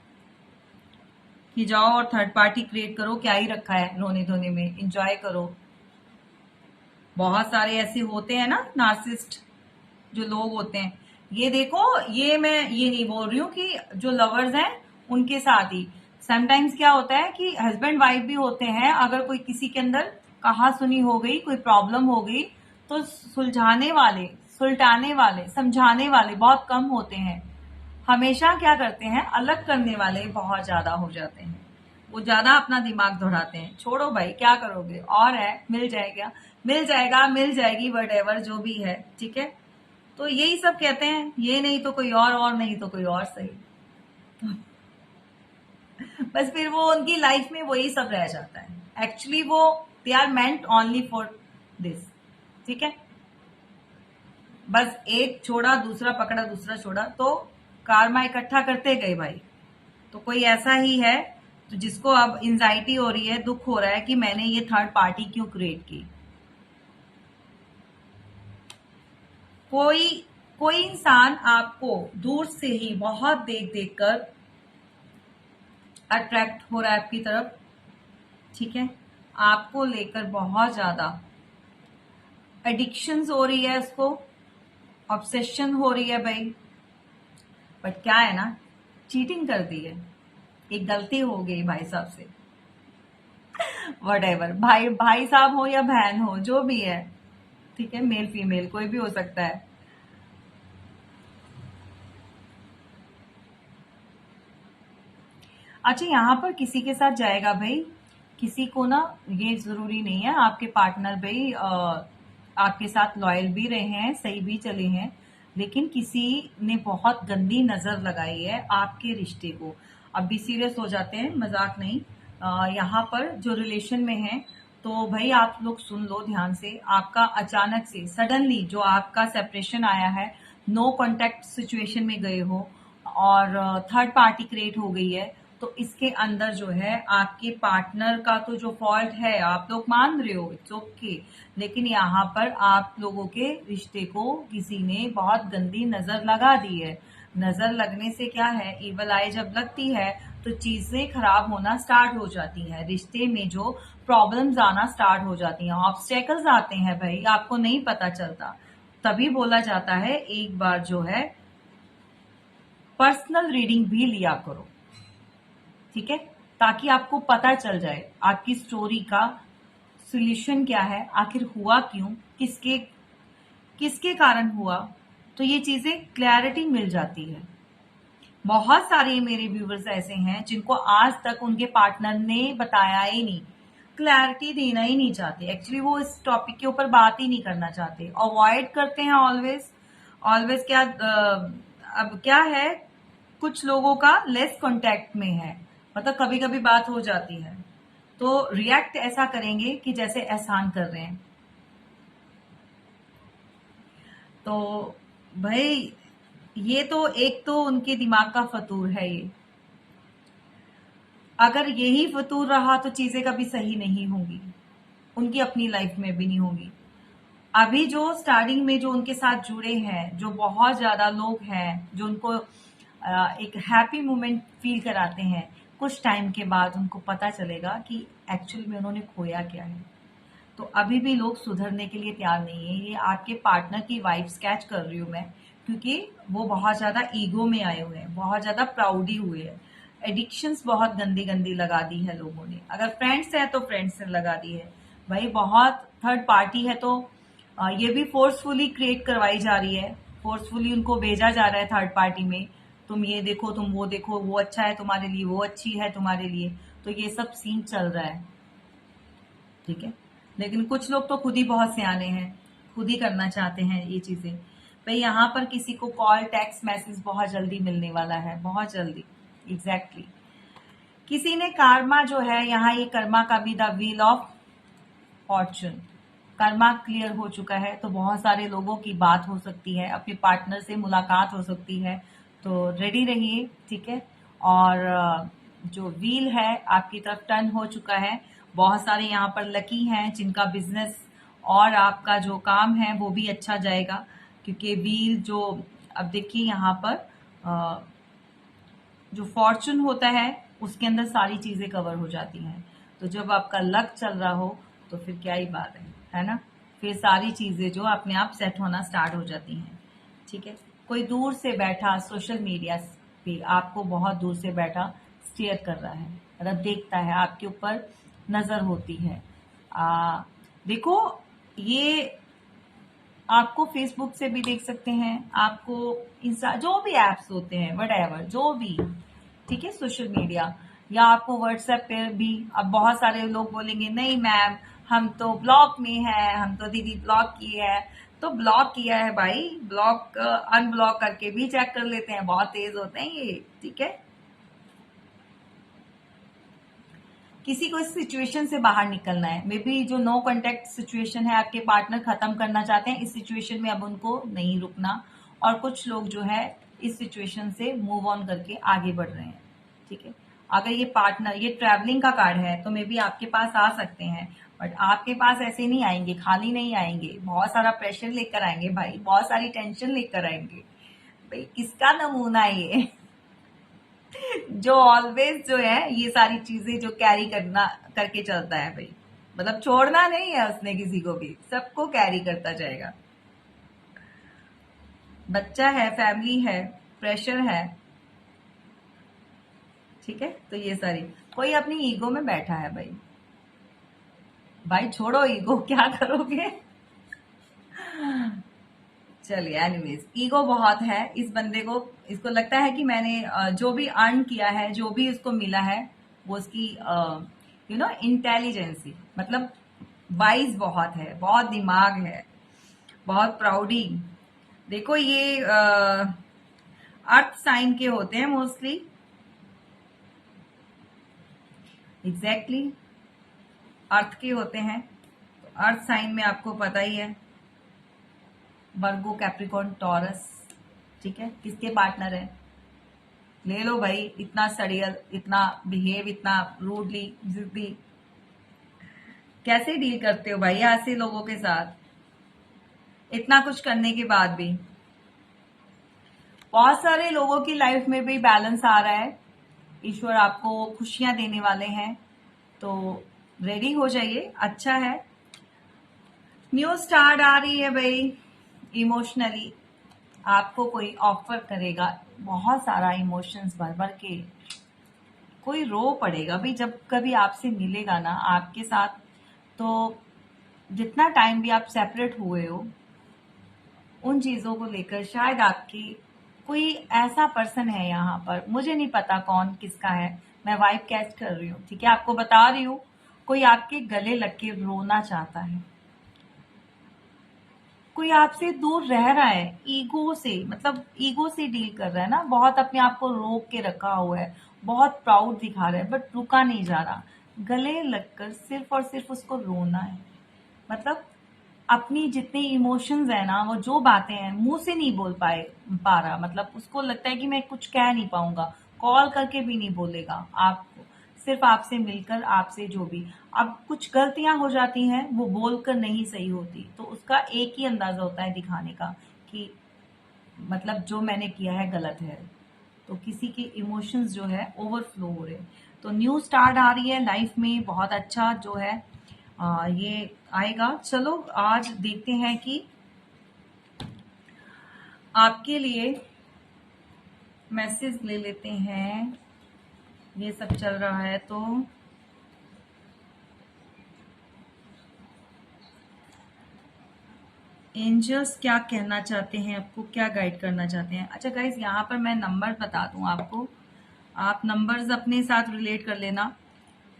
कि जाओ और थर्ड पार्टी क्रिएट करो, क्या ही रखा है रोने धोने में, एंजॉय करो। बहुत सारे ऐसे होते हैं ना नार्सिसिस्ट जो लोग होते हैं। ये देखो, ये मैं ये नहीं बोल रही हूँ कि जो लवर्स हैं उनके साथ ही, समटाइम्स क्या होता है कि हस्बैंड वाइफ भी होते हैं, अगर कोई किसी के अंदर कहा सुनी हो गई, कोई प्रॉब्लम हो गई, तो सुलझाने वाले, सुलटाने वाले, समझाने वाले बहुत कम होते हैं। हमेशा क्या करते हैं, अलग करने वाले बहुत ज्यादा हो जाते हैं। वो ज्यादा अपना दिमाग दौड़ाते हैं। छोड़ो भाई, क्या करोगे, और है, मिल जाएगा, मिल जाएगा, मिल जाएगी, वट एवर जो भी है, ठीक है। तो यही सब कहते हैं, ये नहीं तो कोई और नहीं तो कोई और सही। बस फिर वो उनकी लाइफ में वही सब रह जाता है। एक्चुअली वो they are meant only for this, ठीक है। बस एक छोड़ा, दूसरा पकड़ा, दूसरा छोड़ा, तो कारमा इकट्ठा करते गए भाई। तो कोई ऐसा ही है तो जिसको अब एंजाइटी हो रही है, दुख हो रहा है कि मैंने ये थर्ड पार्टी क्यों क्रिएट की। कोई कोई इंसान आपको दूर से ही बहुत देख देख कर अट्रैक्ट हो रहा है आपकी तरफ, ठीक है। आपको लेकर बहुत ज्यादा एडिक्शंस हो रही है, उसको ऑब्सेशन हो रही है भाई। बट क्या है ना, चीटिंग कर दी है, एक गलती हो गई भाई साहब से। वट भाई भाई साहब हो या बहन हो, जो भी है, ठीक है, मेल फीमेल कोई भी हो सकता है। अच्छा, यहाँ पर किसी के साथ जाएगा भाई, किसी को ना, ये जरूरी नहीं है आपके पार्टनर भाई आपके साथ लॉयल भी रहे हैं, सही भी चले हैं, लेकिन किसी ने बहुत गंदी नजर लगाई है आपके रिश्ते को। अब भी सीरियस हो जाते हैं, मजाक नहीं। यहाँ पर जो रिलेशन में है, तो भाई आप लोग सुन लो ध्यान से। आपका अचानक से सडनली जो आपका सेपरेशन आया है, नो कांटेक्ट सिचुएशन में गए हो और थर्ड पार्टी क्रिएट हो गई है, तो इसके अंदर जो है आपके पार्टनर का तो जो फॉल्ट है आप लोग मान रहे हो, इट्स ओके, लेकिन यहाँ पर आप लोगों के रिश्ते को किसी ने बहुत गंदी नजर लगा दी है। नजर लगने से क्या है, इवल आई जब लगती है तो चीजें खराब होना स्टार्ट हो जाती है, रिश्ते में जो प्रॉब्लम्स आना स्टार्ट हो जाती हैं, ऑब्स्टेकल्स आते हैं भाई, आपको नहीं पता चलता। तभी बोला जाता है एक बार जो है पर्सनल रीडिंग भी लिया करो, ठीक है, ताकि आपको पता चल जाए आपकी स्टोरी का सोल्यूशन क्या है, आखिर हुआ क्यों, किसके किसके कारण हुआ, तो ये चीजें क्लैरिटी मिल जाती है। बहुत सारे मेरे व्यूवर्स ऐसे हैं जिनको आज तक उनके पार्टनर ने बताया ही नहीं, क्लैरिटी देना ही नहीं चाहते, एक्चुअली वो इस टॉपिक के ऊपर बात ही नहीं करना चाहते, अवॉइड करते हैं ऑलवेज। ऑलवेज क्या अब क्या है, कुछ लोगों का लेस कांटेक्ट में है, मतलब कभी कभी बात हो जाती है तो रिएक्ट ऐसा करेंगे कि जैसे एहसान कर रहे हैं। तो भाई ये तो एक तो उनके दिमाग का फतूर है ये, अगर यही फतूर रहा तो चीजें कभी सही नहीं होंगी, उनकी अपनी लाइफ में भी नहीं होंगी। अभी जो स्टार्टिंग में जो उनके साथ जुड़े हैं, जो बहुत ज्यादा लोग हैं जो उनको एक हैप्पी मोमेंट फील कराते हैं, कुछ टाइम के बाद उनको पता चलेगा कि एक्चुअल में उन्होंने खोया क्या है। तो अभी भी लोग सुधरने के लिए तैयार नहीं है। ये आपके पार्टनर की वाइफ स्केच कर रही हूँ मैं, क्योंकि वो बहुत ज्यादा ईगो में आए हुए हैं, बहुत ज्यादा प्राउडी हुए हैं, एडिक्शंस बहुत गंदी गंदी लगा दी है लोगों ने। अगर फ्रेंड्स है तो फ्रेंड्स ने लगा दी है भाई, बहुत थर्ड पार्टी है तो ये भी फोर्सफुली क्रिएट करवाई जा रही है, फोर्सफुली उनको भेजा जा रहा है थर्ड पार्टी में, तुम ये देखो, तुम वो देखो, वो अच्छा है तुम्हारे लिए, वो अच्छी है तुम्हारे लिए, तो ये सब सीन चल रहा है, ठीक है। लेकिन कुछ लोग तो खुद ही बहुत सियाने हैं, खुद ही करना चाहते हैं ये चीजें। भाई यहाँ पर किसी को कॉल टेक्स्ट मैसेज बहुत जल्दी मिलने वाला है, बहुत जल्दी, एग्जैक्टली किसी ने कर्मा जो है, यहाँ ये कर्मा का भी the wheel of Fortune, Karma clear हो चुका है, तो बहुत सारे लोगों की बात हो सकती है, अपने पार्टनर से मुलाकात हो सकती है, तो रेडी रहिए, ठीक है। और जो व्हील है आपकी तरफ टर्न हो चुका है, बहुत सारे यहाँ पर लकी हैं जिनका बिजनेस और आपका जो काम है वो भी अच्छा जाएगा, क्योंकि व्हील जो, अब देखिए यहाँ पर जो फॉर्चून होता है उसके अंदर सारी चीजें कवर हो जाती हैं, तो जब आपका लक चल रहा हो तो फिर क्या ही बात है ना, फिर सारी चीजें जो अपने आप सेट होना स्टार्ट हो जाती हैं, ठीक है। कोई दूर से बैठा सोशल मीडिया पे आपको बहुत दूर से बैठा स्टेयर कर रहा है, मतलब देखता है, आपके ऊपर नजर होती है। देखो, ये आपको फेसबुक से भी देख सकते हैं, आपको इंस्टा, जो भी एप्स होते हैं, वट जो भी, ठीक है, सोशल मीडिया, या आपको व्हाट्सएप पे भी। अब बहुत सारे लोग बोलेंगे नहीं मैम हम तो ब्लॉक में है, हम तो दीदी ब्लॉक की है, तो ब्लॉक किया है भाई, ब्लॉक अनब्लॉक करके भी चेक कर लेते हैं, बहुत तेज होते हैं ये, ठीक है। किसी को इस सिचुएशन से बाहर निकलना है, मे बी जो नो कांटेक्ट सिचुएशन है आपके पार्टनर खत्म करना चाहते हैं, इस सिचुएशन में अब उनको नहीं रुकना, और कुछ लोग जो है इस सिचुएशन से मूव ऑन करके आगे बढ़ रहे हैं, ठीक है। अगर ये पार्टनर, ये ट्रैवलिंग का कार्ड है तो मे बी आपके पास आ सकते हैं, बट आपके पास ऐसे नहीं आएंगे, खाली नहीं आएंगे, बहुत सारा प्रेशर लेकर आएंगे भाई, बहुत सारी टेंशन लेकर आएंगे भाई। किसका नमूना है ये जो ऑलवेज जो है ये सारी चीजें जो कैरी करना करके चलता है भाई, मतलब छोड़ना नहीं है उसने किसी को भी, सबको कैरी करता जाएगा। बच्चा है, फैमिली है, प्रेशर है, ठीक है। तो ये सारी, कोई अपनी ईगो में बैठा है भाई। भाई छोड़ो ईगो, क्या करोगे। चलिए, एनीवेज, ईगो बहुत है इस बंदे को। इसको लगता है कि मैंने जो भी अर्न किया है, जो भी उसको मिला है, वो उसकी इंटेलिजेंसी, मतलब वाइज बहुत है, बहुत दिमाग है, बहुत प्राउडी। देखो ये अर्थ साइन के होते हैं मोस्टली। एग्जैक्टली अर्थ के होते हैं। तो अर्थ साइन में आपको पता ही है, वर्गो, कैप्रिकॉर्न, टॉरस, ठीक है। किसके पार्टनर है, ले लो भाई। इतना सड़ियल, इतना बिहेव, इतना रूडली, जिद्दी, कैसे डील करते हो भाई ऐसे लोगों के साथ, इतना कुछ करने के बाद भी। बहुत सारे लोगों की लाइफ में भी बैलेंस आ रहा है, ईश्वर आपको खुशियां देने वाले हैं, तो रेडी हो जाइए। अच्छा है, न्यू स्टार्ट आ रही है भाई। इमोशनली आपको कोई ऑफर करेगा, बहुत सारा इमोशंस भर भर के, कोई रो पड़ेगा भाई जब कभी आपसे मिलेगा ना आपके साथ। तो जितना टाइम भी आप सेपरेट हुए हो, उन चीजों को लेकर शायद आपकी कोई ऐसा पर्सन है यहाँ पर, मुझे नहीं पता कौन किसका है, मैं वाइब कैच कर रही हूँ, ठीक है, आपको बता रही हूँ। कोई आपके गले लग के रोना चाहता है, कोई आपसे दूर रह रहा है, ईगो से, मतलब ईगो से डील कर रहा है ना, बहुत अपने आप को रोक के रखा हुआ है, बहुत प्राउड दिखा रहा है, बट रुका नहीं जा रहा। गले लगकर सिर्फ और सिर्फ उसको रोना है, मतलब अपनी जितने इमोशंस है ना, वो जो बातें हैं मुंह से नहीं बोल पा रहा, मतलब उसको लगता है कि मैं कुछ कह नहीं पाऊंगा, कॉल करके भी नहीं बोलेगा आपको, सिर्फ आपसे मिलकर, आपसे जो भी। अब कुछ गलतियां हो जाती हैं, वो बोलकर नहीं सही होती, तो उसका एक ही अंदाजा होता है दिखाने का कि मतलब जो मैंने किया है गलत है। तो किसी के इमोशंस जो है ओवरफ्लो हो रहे हैं। तो न्यू स्टार्ट आ रही है लाइफ में, बहुत अच्छा जो है ये आएगा। चलो आज देखते हैं कि आपके लिए मैसेज ले लेते हैं। ये सब चल रहा है तो एंजल्स क्या कहना चाहते हैं, आपको क्या गाइड करना चाहते हैं। अच्छा गाइज, यहाँ पर मैं नंबर बता दूं आपको, आप नंबर्स अपने साथ रिलेट कर लेना।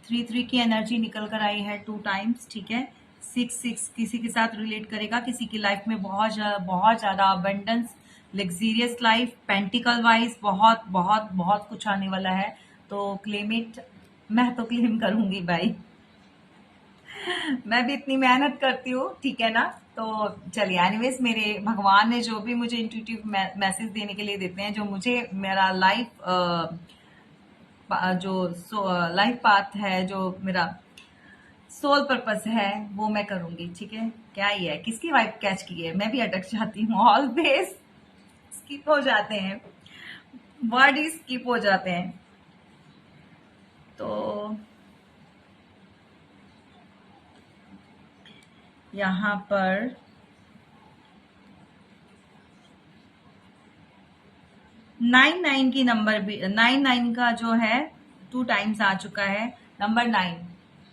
3 3 की एनर्जी निकल कर आई है 2 टाइम्स, ठीक है। 6 6 किसी के साथ रिलेट करेगा, किसी की लाइफ में बहुत ज्यादा abundance, luxurious life, pentacle wise बहुत बहुत बहुत कुछ आने वाला है। तो क्लेम इट, मैं तो क्लेम करूंगी भाई। मैं भी इतनी मेहनत करती हूँ, ठीक है ना। तो चलिए, एनीवेज, मेरे भगवान ने जो भी मुझे इंट्यूटिव मैसेज देने के लिए देते हैं, जो मुझे मेरा लाइफ जो लाइफ पाथ है, जो मेरा सोल पर्पस है, वो मैं करूंगी, ठीक है। क्या ही है, किसकी वाइफ कैच की है, मैं भी अटक जाती हूँ, ऑलवेज स्किप हो जाते हैं, वर्ड ही स्किप हो जाते हैं। तो यहाँ पर 9 9 की नंबर भी, 9 9 का जो है 2 टाइम्स आ चुका है, नंबर 9।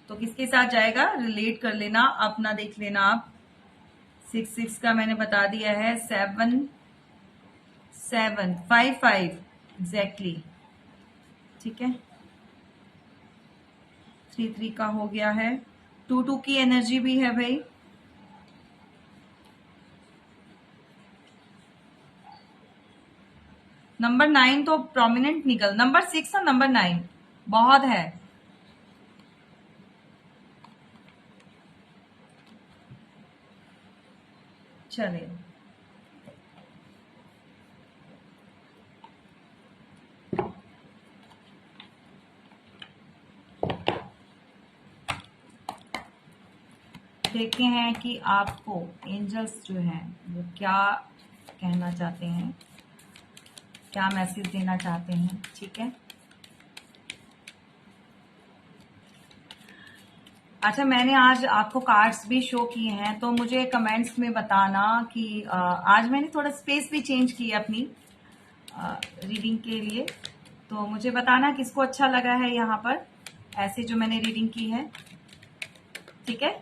तो किसके साथ जाएगा रिलेट कर लेना, अपना देख लेना आप। 6 6 का मैंने बता दिया है, 7 7 5 5 एग्जैक्टली, ठीक है। 3 3 का हो गया है, 2 2 की एनर्जी भी है भाई। नंबर 9 तो प्रोमिनेंट निकल, नंबर 6 और नंबर 9 बहुत है। चलिए, देखते हैं कि आपको एंजल्स जो हैं वो क्या कहना चाहते हैं, क्या मैसेज देना चाहते हैं, ठीक है। अच्छा, मैंने आज आपको कार्ड्स भी शो किए हैं, तो मुझे कमेंट्स में बताना कि आज मैंने थोड़ा स्पेस भी चेंज की है अपनी रीडिंग के लिए, तो मुझे बताना किसको अच्छा लगा है यहाँ पर ऐसे जो मैंने रीडिंग की है। ठीक है,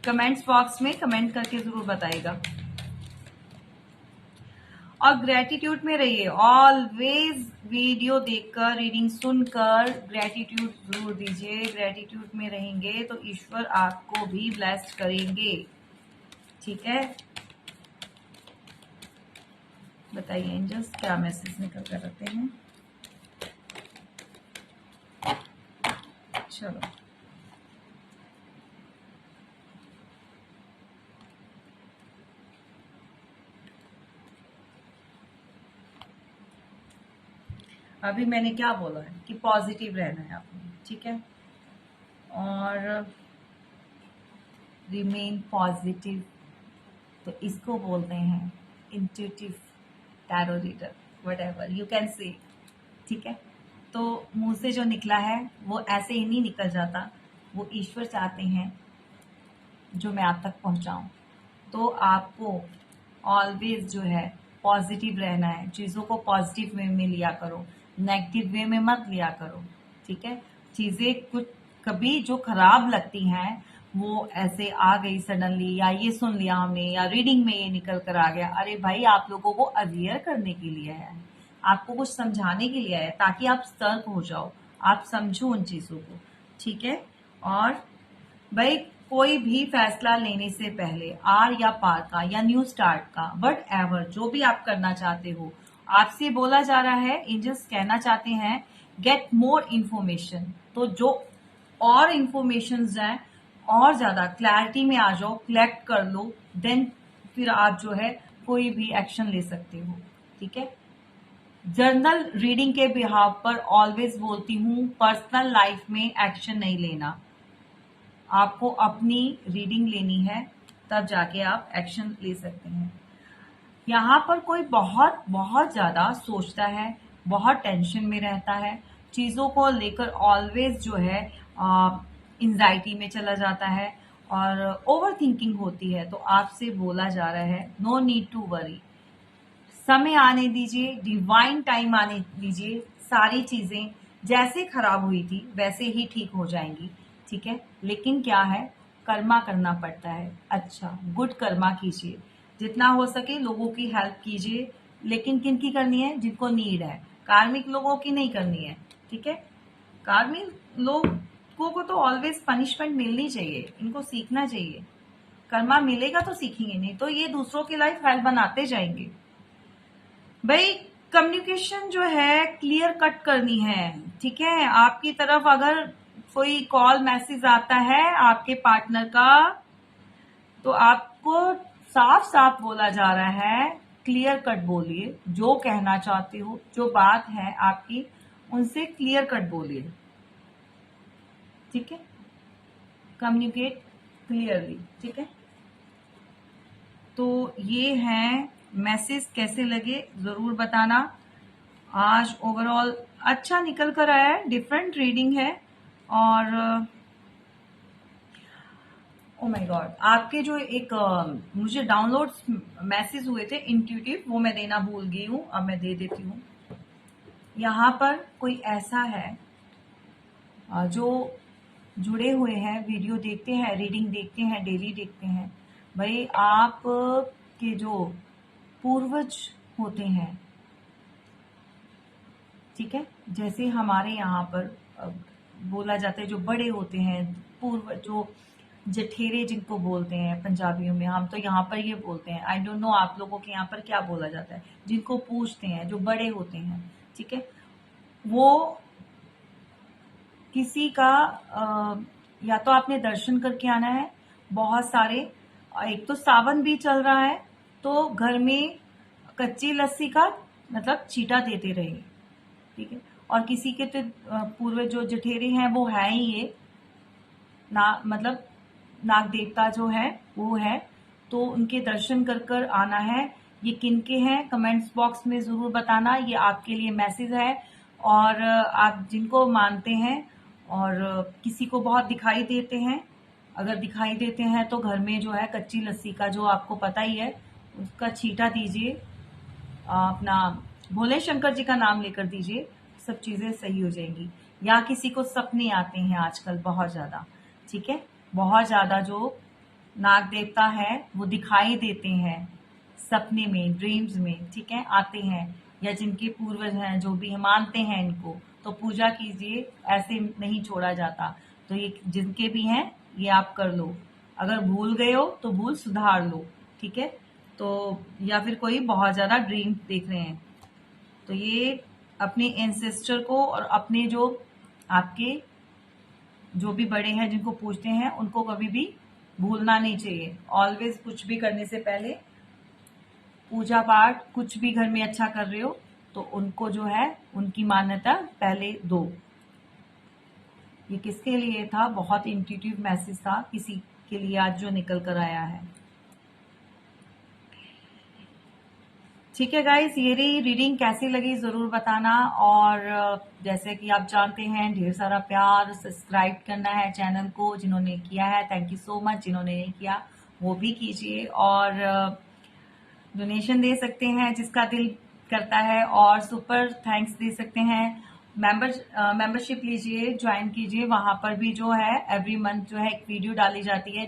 कमेंट्स बॉक्स में कमेंट करके जरूर बताइएगा और ग्रेटिट्यूड में रहिए। ऑलवेज वीडियो देखकर, रीडिंग सुनकर ग्रेटिट्यूड जरूर दीजिए। ग्रेटिट्यूड में रहेंगे तो ईश्वर आपको भी ब्लेस करेंगे। ठीक है, बताइए एंजल्स क्या मैसेज निकल कर रखते हैं। चलो, अभी मैंने क्या बोला है कि पॉजिटिव रहना है आपने। ठीक है, और रिमेन पॉजिटिव, तो इसको बोलते हैं intuitive tarot reader, whatever you can say. ठीक है, तो मुंह से जो निकला है वो ऐसे ही नहीं निकल जाता, वो ईश्वर चाहते हैं जो मैं आप तक पहुंचाऊं। तो आपको ऑलवेज जो है पॉजिटिव रहना है, चीज़ों को पॉजिटिव वे में लिया करो, नेगेटिव वे में मत लिया करो। ठीक है, चीज़ें कुछ कभी जो खराब लगती हैं वो ऐसे आ गई सडनली, या ये सुन लिया हमने, या रीडिंग में ये निकल कर आ गया। अरे भाई, आप लोगों को अवेयर करने के लिए है, आपको कुछ समझाने के लिए है, ताकि आप सतर्क हो जाओ, आप समझो उन चीज़ों को। ठीक है, और भाई कोई भी फैसला लेने से पहले आर या पार का या न्यू स्टार्ट का, वट एवर जो भी आप करना चाहते हो, आपसे बोला जा रहा है, एंजल्स कहना चाहते हैं गेट मोर इन्फॉर्मेशन। तो जो और इन्फॉर्मेशन हैं, और ज्यादा क्लैरिटी में आ जाओ, कलेक्ट कर लो, देन फिर आप जो है कोई भी एक्शन ले सकते हो। ठीक है, जर्नल रीडिंग के बिहाव पर ऑलवेज बोलती हूँ, पर्सनल लाइफ में एक्शन नहीं लेना। आपको अपनी रीडिंग लेनी है, तब जाके आप एक्शन ले सकते हैं। यहाँ पर कोई बहुत बहुत ज्यादा सोचता है, बहुत टेंशन में रहता है, चीजों को लेकर ऑलवेज जो है एंजाइटी में चला जाता है और ओवर थिंकिंग होती है। तो आपसे बोला जा रहा है नो नीड टू वरी, समय आने दीजिए, डिवाइन टाइम आने दीजिए, सारी चीजें जैसे खराब हुई थी वैसे ही ठीक हो जाएंगी। ठीक है, लेकिन क्या है, कर्मा करना पड़ता है। अच्छा, गुड कर्मा कीजिए, जितना हो सके लोगों की हेल्प कीजिए, लेकिन किन की करनी है, जिनको नीड है, कार्मिक लोगों की नहीं करनी है। ठीक है, कार्मिक लोगों को तो ऑलवेज पनिशमेंट मिलनी चाहिए, इनको सीखना चाहिए। कर्मा मिलेगा तो सीखेंगे, नहीं तो ये दूसरों की लाइफ हेल्प बनाते जाएंगे। भाई कम्युनिकेशन जो है क्लियर कट करनी है। ठीक है, आपकी तरफ अगर कोई कॉल मैसेज आता है आपके पार्टनर का, तो आपको साफ साफ बोला जा रहा है, क्लियर कट बोलिए, जो कहना चाहते हो, जो बात है आपकी उनसे क्लियर कट बोलिए। ठीक है, कम्युनिकेट क्लियरली। ठीक है, तो ये है मैसेज, कैसे लगे जरूर बताना। आज ओवरऑल अच्छा निकल कर आया है, डिफरेंट रीडिंग है। और ओ माय गॉड, आपके जो एक मुझे डाउनलोड मैसेज हुए थे इंट्यूटिव, वो मैं देना भूल गई हूँ, अब मैं दे देती हूँ। यहाँ पर कोई ऐसा है जो जुड़े हुए हैं, वीडियो देखते हैं, रीडिंग देखते हैं, डेली देखते हैं। भाई आप के जो पूर्वज होते हैं, ठीक है, जैसे हमारे यहाँ पर बोला जाता है, जो बड़े होते हैं, पूर्व जो जठेरे जिनको बोलते हैं पंजाबियों में, हम तो यहाँ पर ये बोलते हैं, आई डोंट नो आप लोगों के यहाँ पर क्या बोला जाता है, जिनको पूछते हैं, जो बड़े होते हैं। ठीक है, वो किसी का या तो आपने दर्शन करके आना है, बहुत सारे। एक तो सावन भी चल रहा है, तो घर में कच्ची लस्सी का मतलब छीटा देते रहे। ठीक है, और किसी के तो पूर्वज जो जठेरे हैं वो है ही ये मतलब नाग देवता जो है वो है, तो उनके दर्शन कर कर आना है। ये किनके हैं कमेंट्स बॉक्स में जरूर बताना, ये आपके लिए मैसेज है। और आप जिनको मानते हैं और किसी को बहुत दिखाई देते हैं, अगर दिखाई देते हैं तो घर में जो है कच्ची लस्सी का, जो आपको पता ही है, उसका छींटा दीजिए, अपना भोले शंकर जी का नाम लेकर दीजिए, सब चीजें सही हो जाएंगी। या किसी को सपने आते हैं आजकल बहुत ज्यादा, ठीक है, बहुत ज्यादा जो नाग देवता है वो दिखाई देते हैं सपने में, ड्रीम्स में, ठीक है, आते हैं, या जिनके पूर्वज हैं जो भी मानते हैं इनको, तो पूजा कीजिए, ऐसे नहीं छोड़ा जाता। तो ये जिनके भी हैं ये आप कर लो, अगर भूल गए हो तो भूल सुधार लो, ठीक है। तो या फिर कोई बहुत ज्यादा ड्रीम देख रहे हैं, तो ये अपने एंसेस्टर को और अपने जो आपके जो भी बड़े हैं जिनको पूछते हैं उनको कभी भी भूलना नहीं चाहिए। ऑलवेज कुछ भी करने से पहले पूजा पाठ, कुछ भी घर में अच्छा कर रहे हो तो उनको जो है उनकी मान्यता पहले दो। ये किसके लिए था, बहुत इंट्यूटिव मैसेज था किसी के लिए आज जो निकल कर आया है। ठीक है गाइस, ये रही रीडिंग, कैसी लगी जरूर बताना। और जैसे कि आप जानते हैं, ढेर सारा प्यार, सब्सक्राइब करना है चैनल को, जिन्होंने किया है थैंक यू सो मच, जिन्होंने नहीं किया वो भी कीजिए, और डोनेशन दे सकते हैं जिसका दिल करता है, और सुपर थैंक्स दे सकते हैं। मेंबरशिप लीजिए, ज्वाइन कीजिए, वहां पर भी जो है एवरी मंथ जो है एक वीडियो डाली जाती है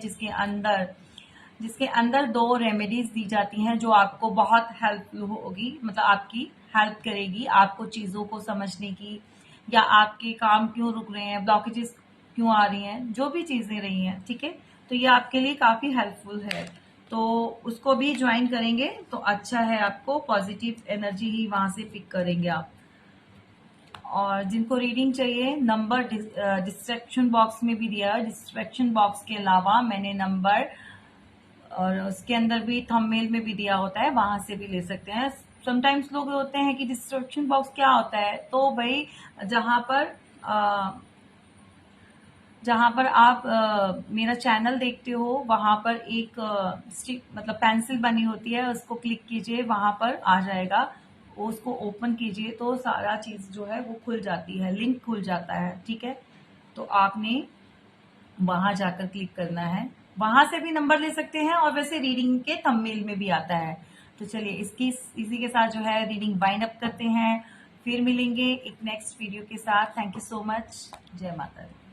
जिसके अंदर 2 रेमेडीज दी जाती हैं जो आपको बहुत हेल्पफुल होगी, मतलब आपकी हेल्प करेगी आपको चीजों को समझने की, या आपके काम क्यों रुक रहे हैं, ब्लॉकेजेस क्यों आ रही हैं, जो भी चीजें रही हैं, ठीक है, तो ये आपके लिए काफी हेल्पफुल है। तो उसको भी ज्वाइन करेंगे तो अच्छा है, आपको पॉजिटिव एनर्जी ही वहां से पिक करेंगे आप। और जिनको रीडिंग चाहिए, नंबर डिस्क्रिप्शन बॉक्स में भी दिया है। डिस्क्रिप्शन बॉक्स के अलावा मैंने नंबर, और उसके अंदर भी थंबनेल में भी दिया होता है, वहां से भी ले सकते हैं। समटाइम्स लोग होते हैं कि डिस्क्रिप्शन बॉक्स क्या होता है, तो भाई जहां पर आप मेरा चैनल देखते हो वहां पर एक मतलब पेंसिल बनी होती है, उसको क्लिक कीजिए, वहां पर आ जाएगा, उसको ओपन कीजिए तो सारा चीज जो है वो खुल जाती है, लिंक खुल जाता है, ठीक है। तो आपने वहां जाकर क्लिक करना है, वहां से भी नंबर ले सकते हैं, और वैसे रीडिंग के थंबनेल में भी आता है। तो चलिए इसी के साथ जो है रीडिंग वाइंड अप करते हैं, फिर मिलेंगे एक नेक्स्ट वीडियो के साथ। थैंक यू सो मच, जय माता दी।